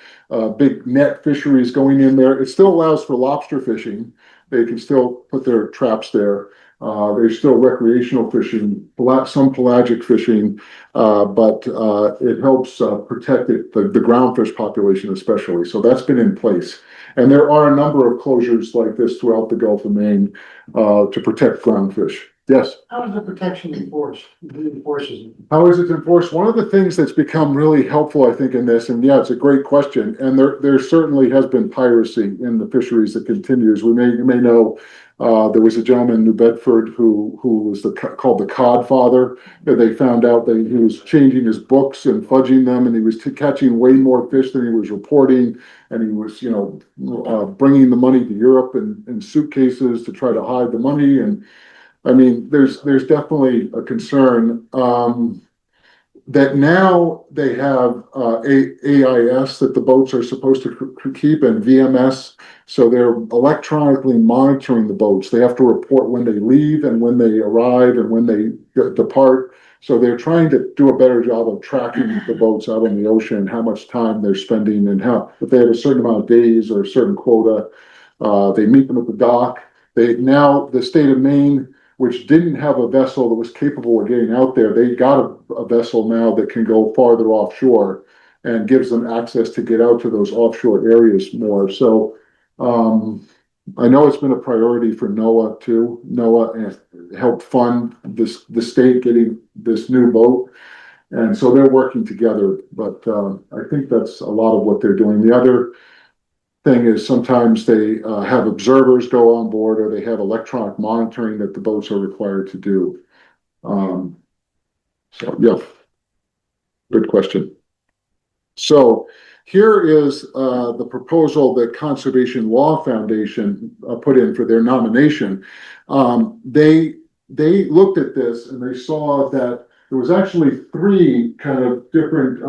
big net fisheries going in there. It still allows for lobster fishing. They can still put their traps there. There's still recreational fishing, some pelagic fishing, but it helps protect the groundfish population especially. So that's been in place. And there are a number of closures like this throughout the Gulf of Maine to protect groundfish. Yes? How is the protection enforced? Who enforces it? How is it enforced? One of the things that's become really helpful, I think, in this, and yeah, it's a great question, and there certainly has been piracy in the fisheries that continues. You may know there was a gentleman in New Bedford who was called the Cod Father. They found out that he was changing his books and fudging them, and he was catching way more fish than he was reporting, and he was, bringing the money to Europe in suitcases to try to hide the money. And I mean, there's definitely a concern that now they have AIS that the boats are supposed to keep, and VMS. So they're electronically monitoring the boats. They have to report when they leave and when they arrive and when they depart. So they're trying to do a better job of tracking the boats out in the ocean, how much time they're spending, and if they have a certain amount of days or a certain quota, they meet them at the dock. The state of Maine, which didn't have a vessel that was capable of getting out there, they got a vessel now that can go farther offshore and gives them access to get out to those offshore areas more. So I know it's been a priority for NOAA too. NOAA helped fund the state getting this new boat. And so they're working together, but I think that's a lot of what they're doing. The other thing is sometimes they have observers go on board, or they have electronic monitoring that the boats are required to do. So yeah, good question. So here is the proposal that Conservation Law Foundation put in for their nomination. They looked at this and they saw that there was actually three kind of different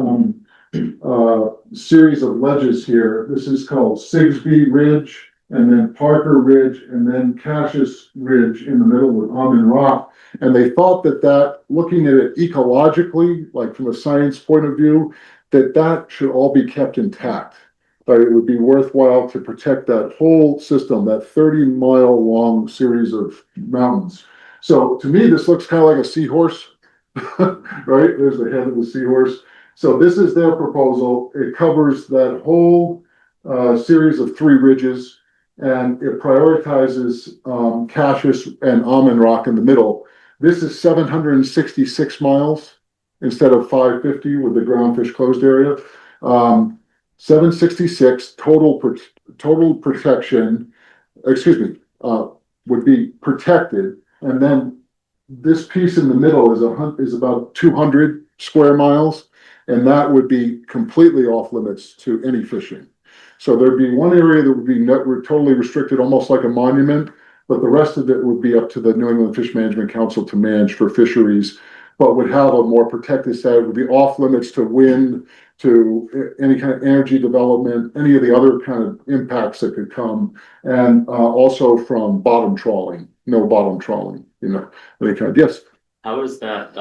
series of ledges here. This is called Sigsbee Ridge, and then Parker Ridge, and then Cassius Ridge in the middle with Ammen Rock. And they thought that looking at it ecologically, like from a science point of view, that should all be kept intact. But it would be worthwhile to protect that whole system, that 30-mile long series of mountains. So to me, this looks kind of like a seahorse, right? There's the head of the seahorse. So this is their proposal. It covers that whole series of three ridges, and it prioritizes Cassius and Ammen Rock in the middle. This is 766 miles instead of 550 with the groundfish closed area. 766 total protection, would be protected, and then this piece in the middle is about 200 square miles. And that would be completely off limits to any fishing. So there'd be one area that would be we're totally restricted, almost like a monument, but the rest of it would be up to the New England Fish Management Council to manage for fisheries, but would have a more protected side. It would be off limits to wind, to any kind of energy development, any of the other kind of impacts that could come, and also from bottom trawling, no bottom trawling, any kind of, yes. How is that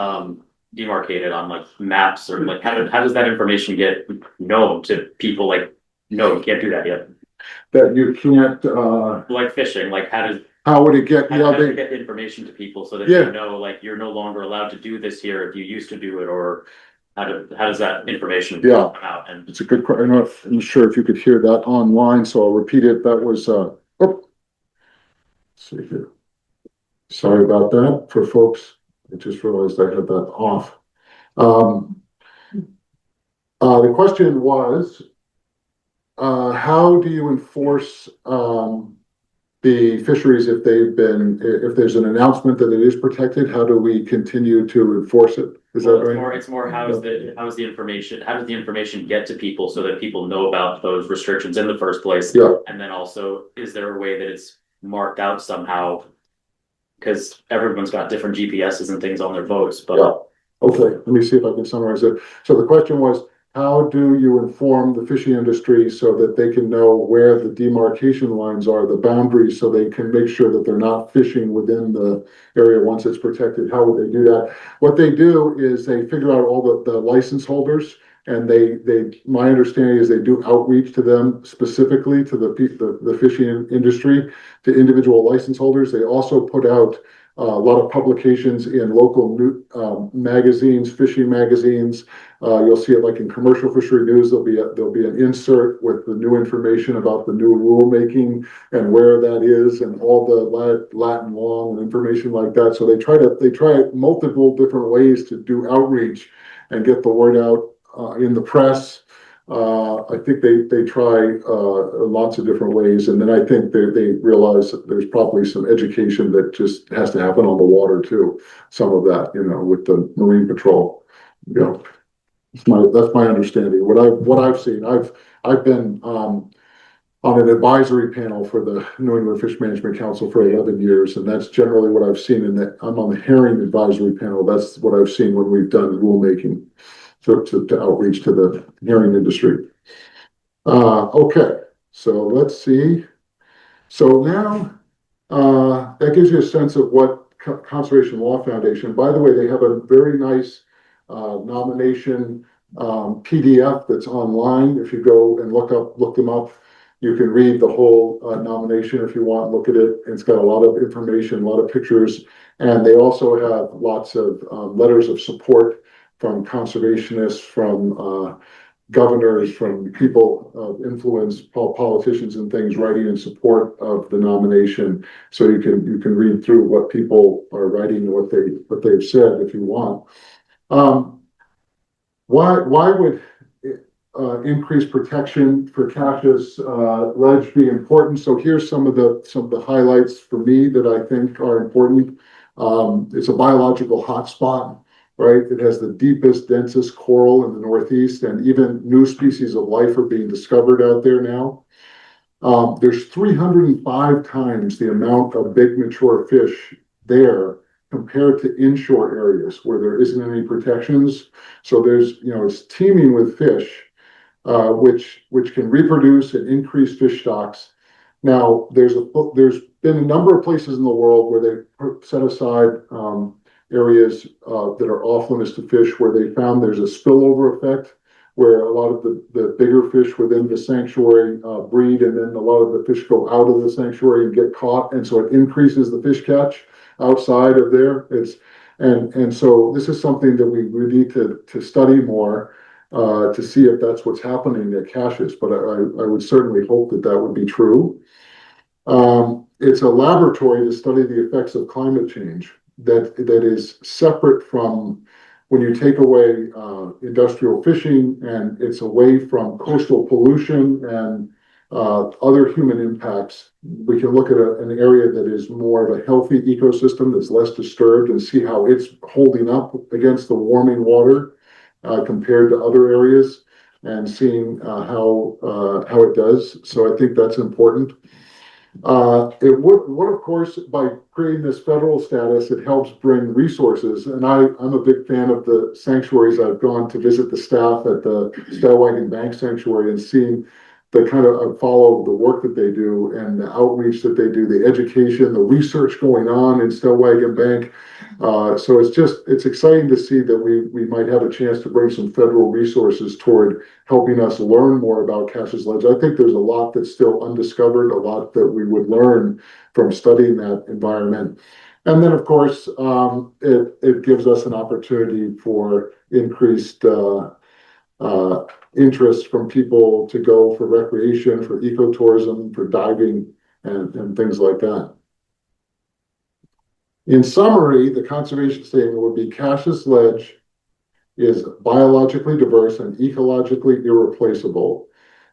demarcated on like maps, or like how does that information get known to people? Like, no, you can't do that yet. That you can't, Like fishing, like how would it get, how does it get information to people so that Yeah. they know, like, you're no longer allowed to do this here if you used to do it, or how does that information Yeah. come out? And it's a good question. I'm sure if you could hear that online, so I'll repeat it. That was, let's see here. Sorry about that for folks. I just realized I had that off. The question was, how do you enforce, the fisheries if if there's an announcement that it is protected, how do we continue to enforce it? Is that right? it's more how does the information get to people so that people know about those restrictions in the first place? Yeah. And then also, is there a way that it's marked out somehow? Because everyone's got different GPSs and things on their boats, but Yeah. Okay, let me see if I can summarize it. So the question was, how do you inform the fishing industry so that they can know where the demarcation lines are, the boundaries, so they can make sure that they're not fishing within the area once it's protected? How would they do that? What they do is they figure out all the license holders, and my understanding is they do outreach to them, specifically to the fishing industry, to individual license holders. They also put out a lot of publications in local magazines, fishing magazines. You'll see it like in commercial fishery news. There'll be an insert with the new information about the new rulemaking and where that is, and all the Latin law and information like that. So they try multiple different ways to do outreach and get the word out in the press. I think they try lots of different ways, and then I think they realize that there's probably some education that just has to happen on the water too. Some of that, with the Marine Patrol. That's my understanding. What I've seen, I've been on an advisory panel for the New England Fish Management Council for 11 years, and that's generally what I've seen. I'm on the herring advisory panel. That's what I've seen when we've done rulemaking. To outreach to the herring industry. Okay, so let's see. So now that gives you a sense of what Conservation Law Foundation. By the way, they have a very nice nomination PDF that's online. If you go and look them up, you can read the whole nomination if you want. Look at it. It's got a lot of information, a lot of pictures, and they also have lots of letters of support from conservationists, from governors, from people of influence, politicians and things, writing in support of the nomination. So you can read through what people are writing and what they've said if you want. Why would increased protection for Cassius ledge be important? So here's some of the highlights for me that I think are important. It's a biological hotspot. Right, it has the deepest, densest coral in the Northeast, and even new species of life are being discovered out there now. There's 305 times the amount of big mature fish there compared to inshore areas where there isn't any protections. So it's teeming with fish, which can reproduce and increase fish stocks. Now, there's been a number of places in the world where they set aside areas that are off limits to fish, where they found there's a spillover effect, where a lot of the bigger fish within the sanctuary breed, and then a lot of the fish go out of the sanctuary and get caught, and so it increases the fish catch outside of there. And so this is something that we need to study more to see if that's what's happening at Cassius, but I would certainly hope that would be true. It's a laboratory to study the effects of climate change that is separate from when you take away industrial fishing, and it's away from coastal pollution and other human impacts. We can look at an area that is more of a healthy ecosystem that's less disturbed and see how it's holding up against the warming water compared to other areas. and seeing how it does. So I think that's important. It would of course, by creating this federal status, it helps bring resources. And I'm a big fan of the sanctuaries. I've gone to visit the staff at the Stellwagen Bank Sanctuary and seen the kind of follow the work that they do and the outreach that they do, the education, the research going on in Stellwagen Bank. So it's exciting to see that we might have a chance to bring some federal resources toward helping us learn more about Cassius Ledge. I think there's a lot that's still undiscovered, a lot that we would learn from studying that environment. And then, of course, it gives us an opportunity for increased interest from people to go for recreation, for ecotourism, for diving, and things like that. In summary, the conservation statement would be Cassius Ledge is biologically diverse and ecologically irreplaceable.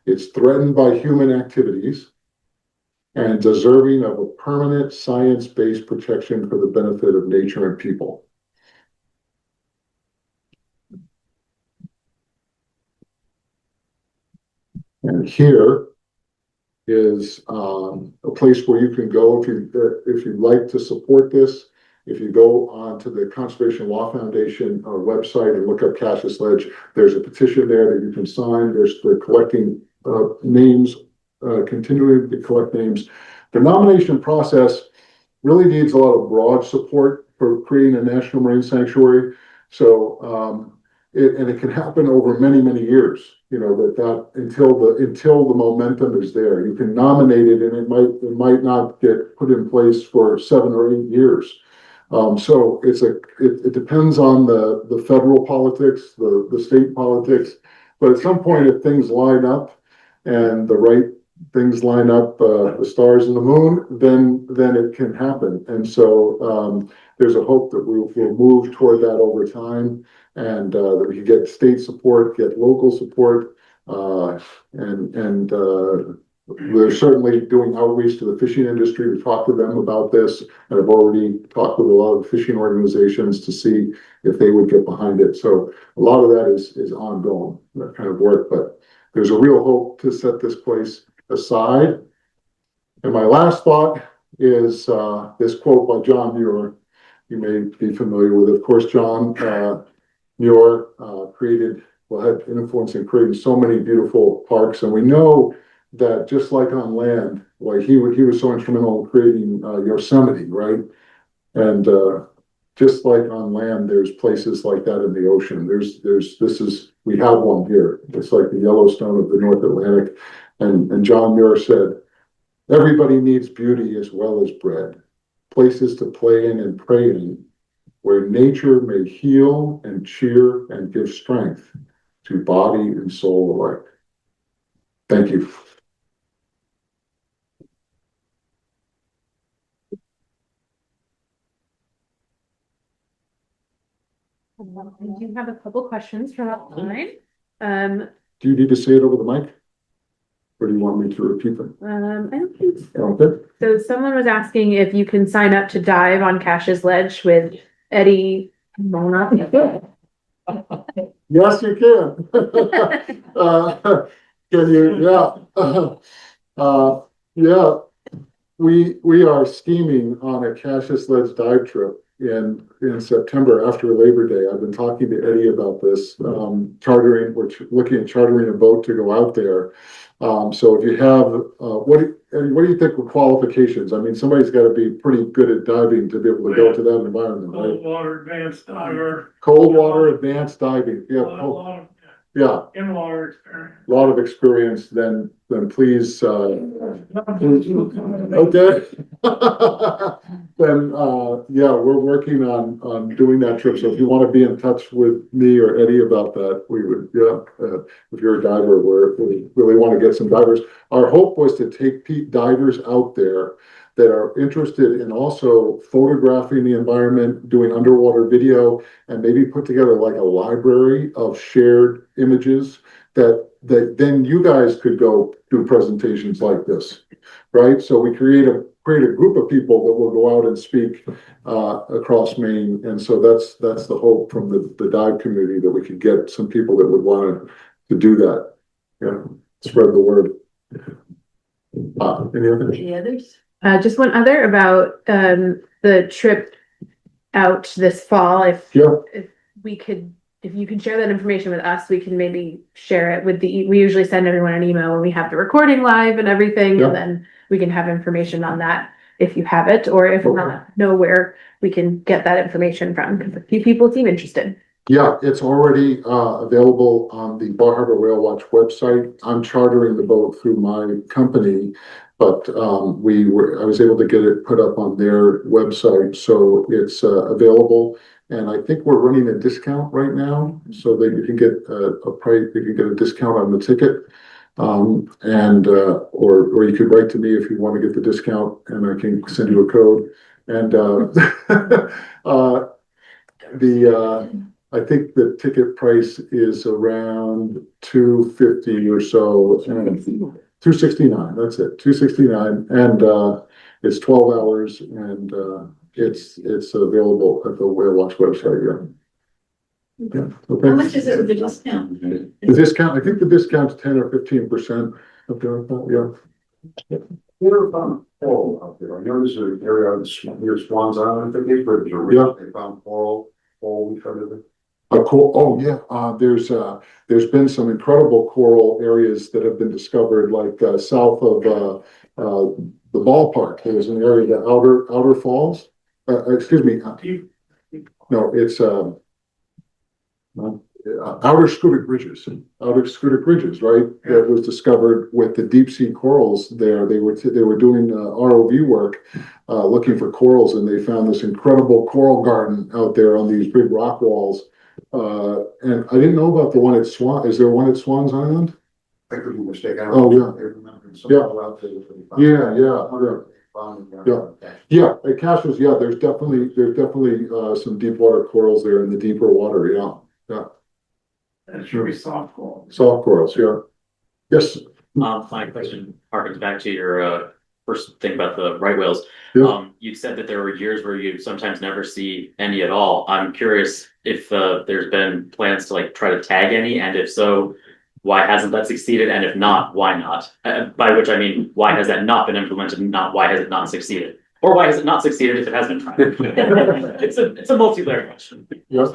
It's threatened by human activities and deserving of a permanent science-based protection for the benefit of nature and people. And here is a place where you can go if you'd like to support this. If you go onto the Conservation Law Foundation website and look up Cassius Ledge, there's a petition there that you can sign. They're collecting names, continuing to collect names. The nomination process really needs a lot of broad support for creating a national marine sanctuary. So it can happen over many, many years. You know, that until the momentum is there, you can nominate it, and it might not get put in place for 7 or 8 years. So it depends on the federal politics, the state politics, but at some point, if things line up and the right things line up, the stars and the moon, then it can happen. And so there's a hope that we'll move toward that over time, and that we can get state support, get local support, and we're certainly doing outreach to the fishing industry. We've talked to them about this, and I've already talked with a lot of fishing organizations to see if they would get behind it. So a lot of that is ongoing, that kind of work, but there's a real hope to set this place aside. And my last thought is this quote by John Muir. You may be familiar with it. Of course, John Muir had an influence in creating so many beautiful parks, and we know that just like on land, like he was so instrumental in creating Yosemite, right? And just like on land, there's places like that in the ocean. We have one here. It's like the Yellowstone of the North Atlantic. And John Muir said, everybody needs beauty as well as bread, places to play in and pray in, where nature may heal and cheer and give strength to body and soul alike. Thank you. I do have a couple questions from online. Do you need to say it over the mic? Or do you want me to repeat them? I don't think so. Okay. So someone was asking if you can sign up to dive on Cassius Ledge with Eddie Mona. Yes, you can. Can you? Yeah. Yeah. We are scheming on a Cassius Ledge dive trip in September after Labor Day. I've been talking to Eddie about this. We're looking at chartering a boat to go out there. So if you have, what do you think were qualifications? I mean, somebody's got to be pretty good at diving to be able to go to that environment, right? Cold water advanced diver. Cold water advanced diving. Yeah. In water experience. A lot of experience. Then please. Okay. Then yeah, we're working on doing that trip. So if you want to be in touch with me or Eddie about that, we would. Yeah. If you're a diver, we really want to get some divers. Our hope was to take divers out there that are interested in also photographing the environment, doing underwater video, and maybe put together like a library of shared images that then you guys could go do presentations like this, right? So we create a group of people that will go out and speak across Maine. And so that's the hope from the dive community, that we could get some people that would want to to do that. Yeah, spread the word. Any other? Any others? Just one other about the trip out this fall. Yeah. If we could, if you can share that information with us, we can maybe share it with we usually send everyone an email when we have the recording live and everything, Yeah. and then we can have information on that if you have it, or if not, know where we can get that information from, because a few people seem interested. Yeah, it's already available on the Bar Harbor Whale Watch website. I'm chartering the boat through my company, but I was able to get it put up on their website, so it's available. And I think we're running a discount right now, so that you can get a price, you can get a discount on the ticket. Or you could write to me if you want to get the discount, and I can send you a code. And I think the ticket price is around $250 or so. $269, that's it, $269, and it's 12 hours, and it's available at the Whale Watch website. Yeah. Yeah. Okay. How much is it with the discount? The discount, I think the discount's 10 or 15%. Yeah. What about coral out there? I know there's an area near Swan's Island, I think, where there's a reef, they found coral we tried to. Oh yeah, there's been some incredible coral areas that have been discovered, like south of the ballpark. There's an area, the outer falls. Excuse me. No, it's outer Scudic Ridges. Outer Scudic Ridges, right? That was discovered with the deep sea corals there. They were doing ROV work, looking for corals, and they found this incredible coral garden out there on these big rock walls. And I didn't know about the one at Swan. Is there one at Swan's Island? I could be mistaken. Oh yeah. Yeah. At Cash's, yeah, there's definitely some deep water corals there in the deeper water. Yeah. That's really soft coral. Soft corals, yeah. Yes. My question harkens back to your first thing about the right whales. Yeah. You said that there were years where you sometimes never see any at all. I'm curious if there's been plans to like try to tag any, and if so, why hasn't that succeeded? And if not, why not? By which I mean, why has that not been implemented? And not why has it not succeeded? Or why has it not succeeded if it has been tried? It's a multi-layered question. Yes.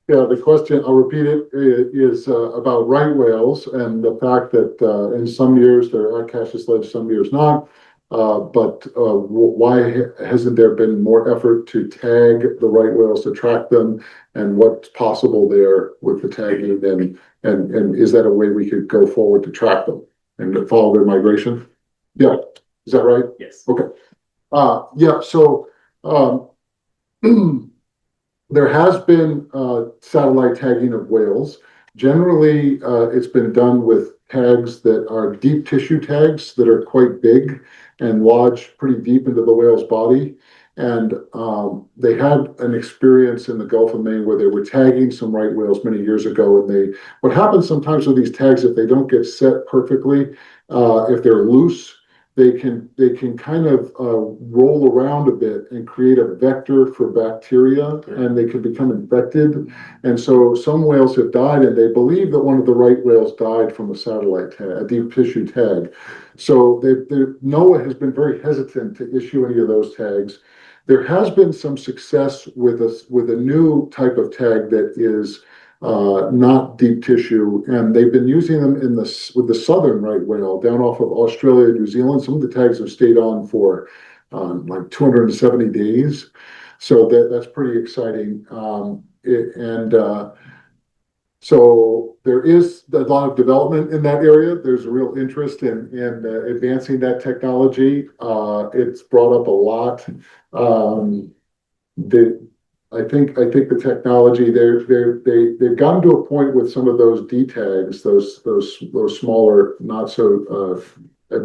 Yeah, the question, I'll repeat it, is about right whales and the fact that in some years there are Cash's Ledge, some years not. But why hasn't there been more effort to tag the right whales, to track them, and what's possible there with the tagging, and is that a way we could go forward to track them and follow their migration? Yeah, is that right? Yes. Okay. Yeah, so there has been satellite tagging of whales. Generally, it's been done with tags that are deep tissue tags that are quite big and lodge pretty deep into the whale's body. And they had an experience in the Gulf of Maine where they were tagging some right whales many years ago. And what happens sometimes with these tags, if they don't get set perfectly, if they're loose, they can kind of roll around a bit and create a vector for bacteria, and they can become infected. And so some whales have died, and they believe that one of the right whales died from a satellite tag, a deep tissue tag. So NOAA has been very hesitant to issue any of those tags. There has been some success with a new type of tag that is not deep tissue, and they've been using them with the southern right whale down off of Australia and New Zealand. Some of the tags have stayed on for like 270 days, so that's pretty exciting. So there is a lot of development in that area. There's a real interest in advancing that technology. It's brought up a lot. I think the technology they've gotten to a point with some of those D tags, those smaller, not so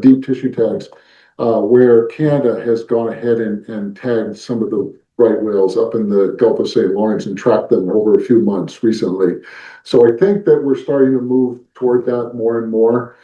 deep tissue tags, where Canada has gone ahead and tagged some of the right whales up in the Gulf of St. Lawrence and tracked them over a few months recently. So I think that we're starting to move toward that more and more.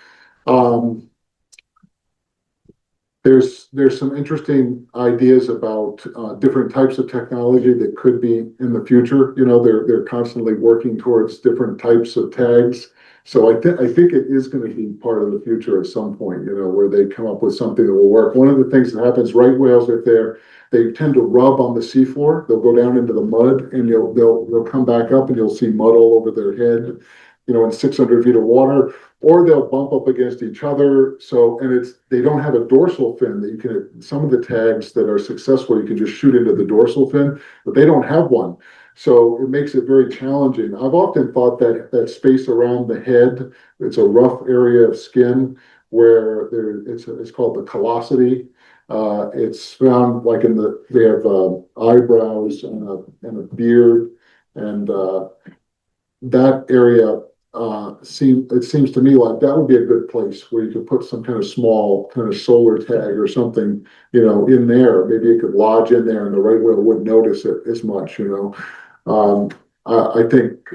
There's some interesting ideas about different types of technology that could be in the future. You know, they're constantly working towards different types of tags. So I think it is gonna be part of the future at some point, you know, where they come up with something that will work. One of the things that happens, right whales, if they tend to rub on the seafloor, they'll go down into the mud and they'll come back up and you'll see mud all over their head, you know, in 600 feet of water, or they'll bump up against each other. So, and they don't have a dorsal fin that you can, some of the tags that are successful, you can just shoot into the dorsal fin, but they don't have one. So it makes it very challenging. I've often thought that space around the head, it's a rough area of skin where it's called the callosity. It's found like they have eyebrows and a beard, and that area it seems to me like that would be a good place where you could put some kind of small kind of solar tag or something, you know, in there. Maybe it could lodge in there and the right whale wouldn't notice it as much, you know. I think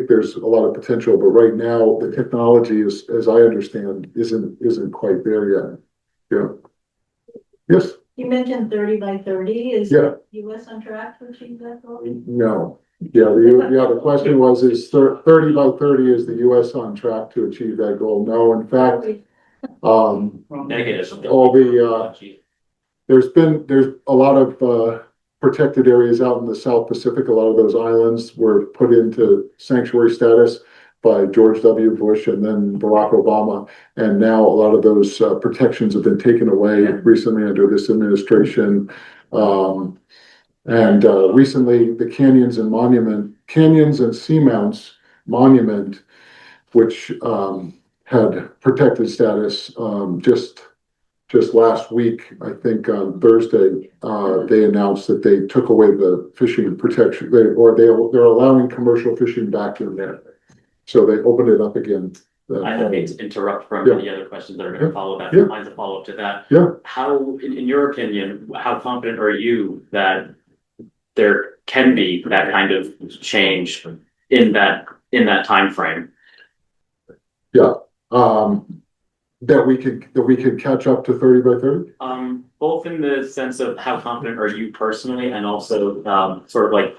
there's a lot of potential, but right now the technology is, as I understand, isn't quite there yet. Yeah. Yes. You mentioned 30 by 30. Is Yeah. US on track to achieve that goal? No. Yeah. The question was, is 30 by 30 is the US on track to achieve that goal? No. In fact, Negative. all there's a lot of protected areas out in the South Pacific. A lot of those islands were put into sanctuary status by George W. Bush and then Barack Obama. And now a lot of those protections have been taken away recently under this administration. Recently the Canyons and Seamounts Monument, which had protected status just last week, I think on Thursday, they announced that they took away the fishing protection, they're allowing commercial fishing back in there. So they opened it up again. I hate to interrupt from any other questions that are going to follow that. Mine's a follow up to that. Yeah. How, in your opinion, how confident are you that there can be that kind of change in that time frame? Yeah. That we could catch up to 30 by 30? Both in the sense of how confident are you personally, and also sort of like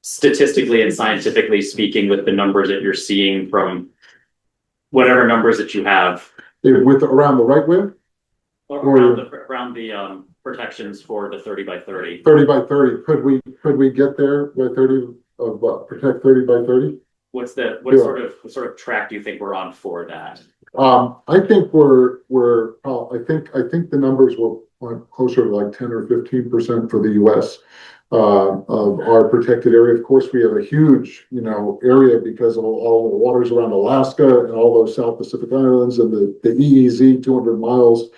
statistically and scientifically speaking, with the numbers that you're seeing from whatever numbers that you have. With around the right whale? Around the protections for the 30 by 30. 30 by 30. Could we get there by 30 of protect 30 by 30? What sort of track do you think we're on for that? I think I think the numbers were closer to like 10 or 15% for the US of our protected area. Of course, we have a huge, you know, area because of all the waters around Alaska and all those South Pacific Islands and the EEZ 200 miles.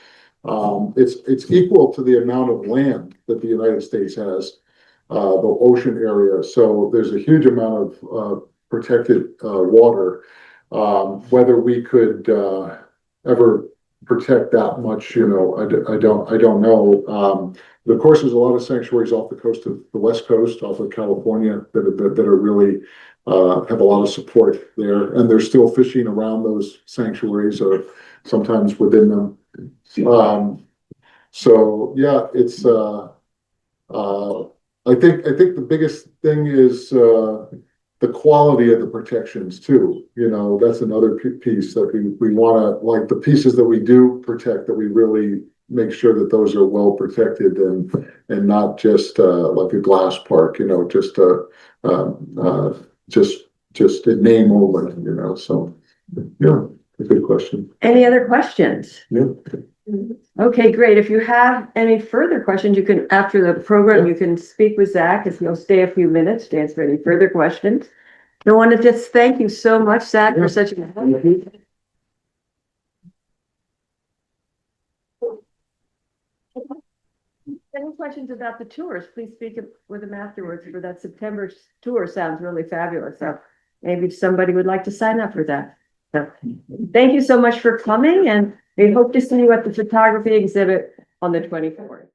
It's equal to the amount of land that the United States has, the ocean area. So there's a huge amount of protected water. Whether we could ever protect that much, you know, I don't know. Of course, there's a lot of sanctuaries off the coast of the West Coast, off of California, that are really have a lot of support there, and they're still fishing around those sanctuaries or sometimes within them. So yeah, it's I think the biggest thing is the quality of the protections too. You know, that's another piece that we want to, like, the pieces that we do protect, that we really make sure that those are well protected and not just like a glass park, you know, just a name only, you know. So yeah, a good question. Any other questions? Yeah. Okay, great. If you have any further questions, you can, after the program, you can speak with Zach, if he'll stay a few minutes to answer any further questions. I want to just thank you so much, Zach, for such a Any questions about the tours, please speak with them afterwards. For that September tour, sounds really fabulous. So maybe somebody would like to sign up for that. So thank you so much for coming, and we hope to see you at the photography exhibit on the 24th.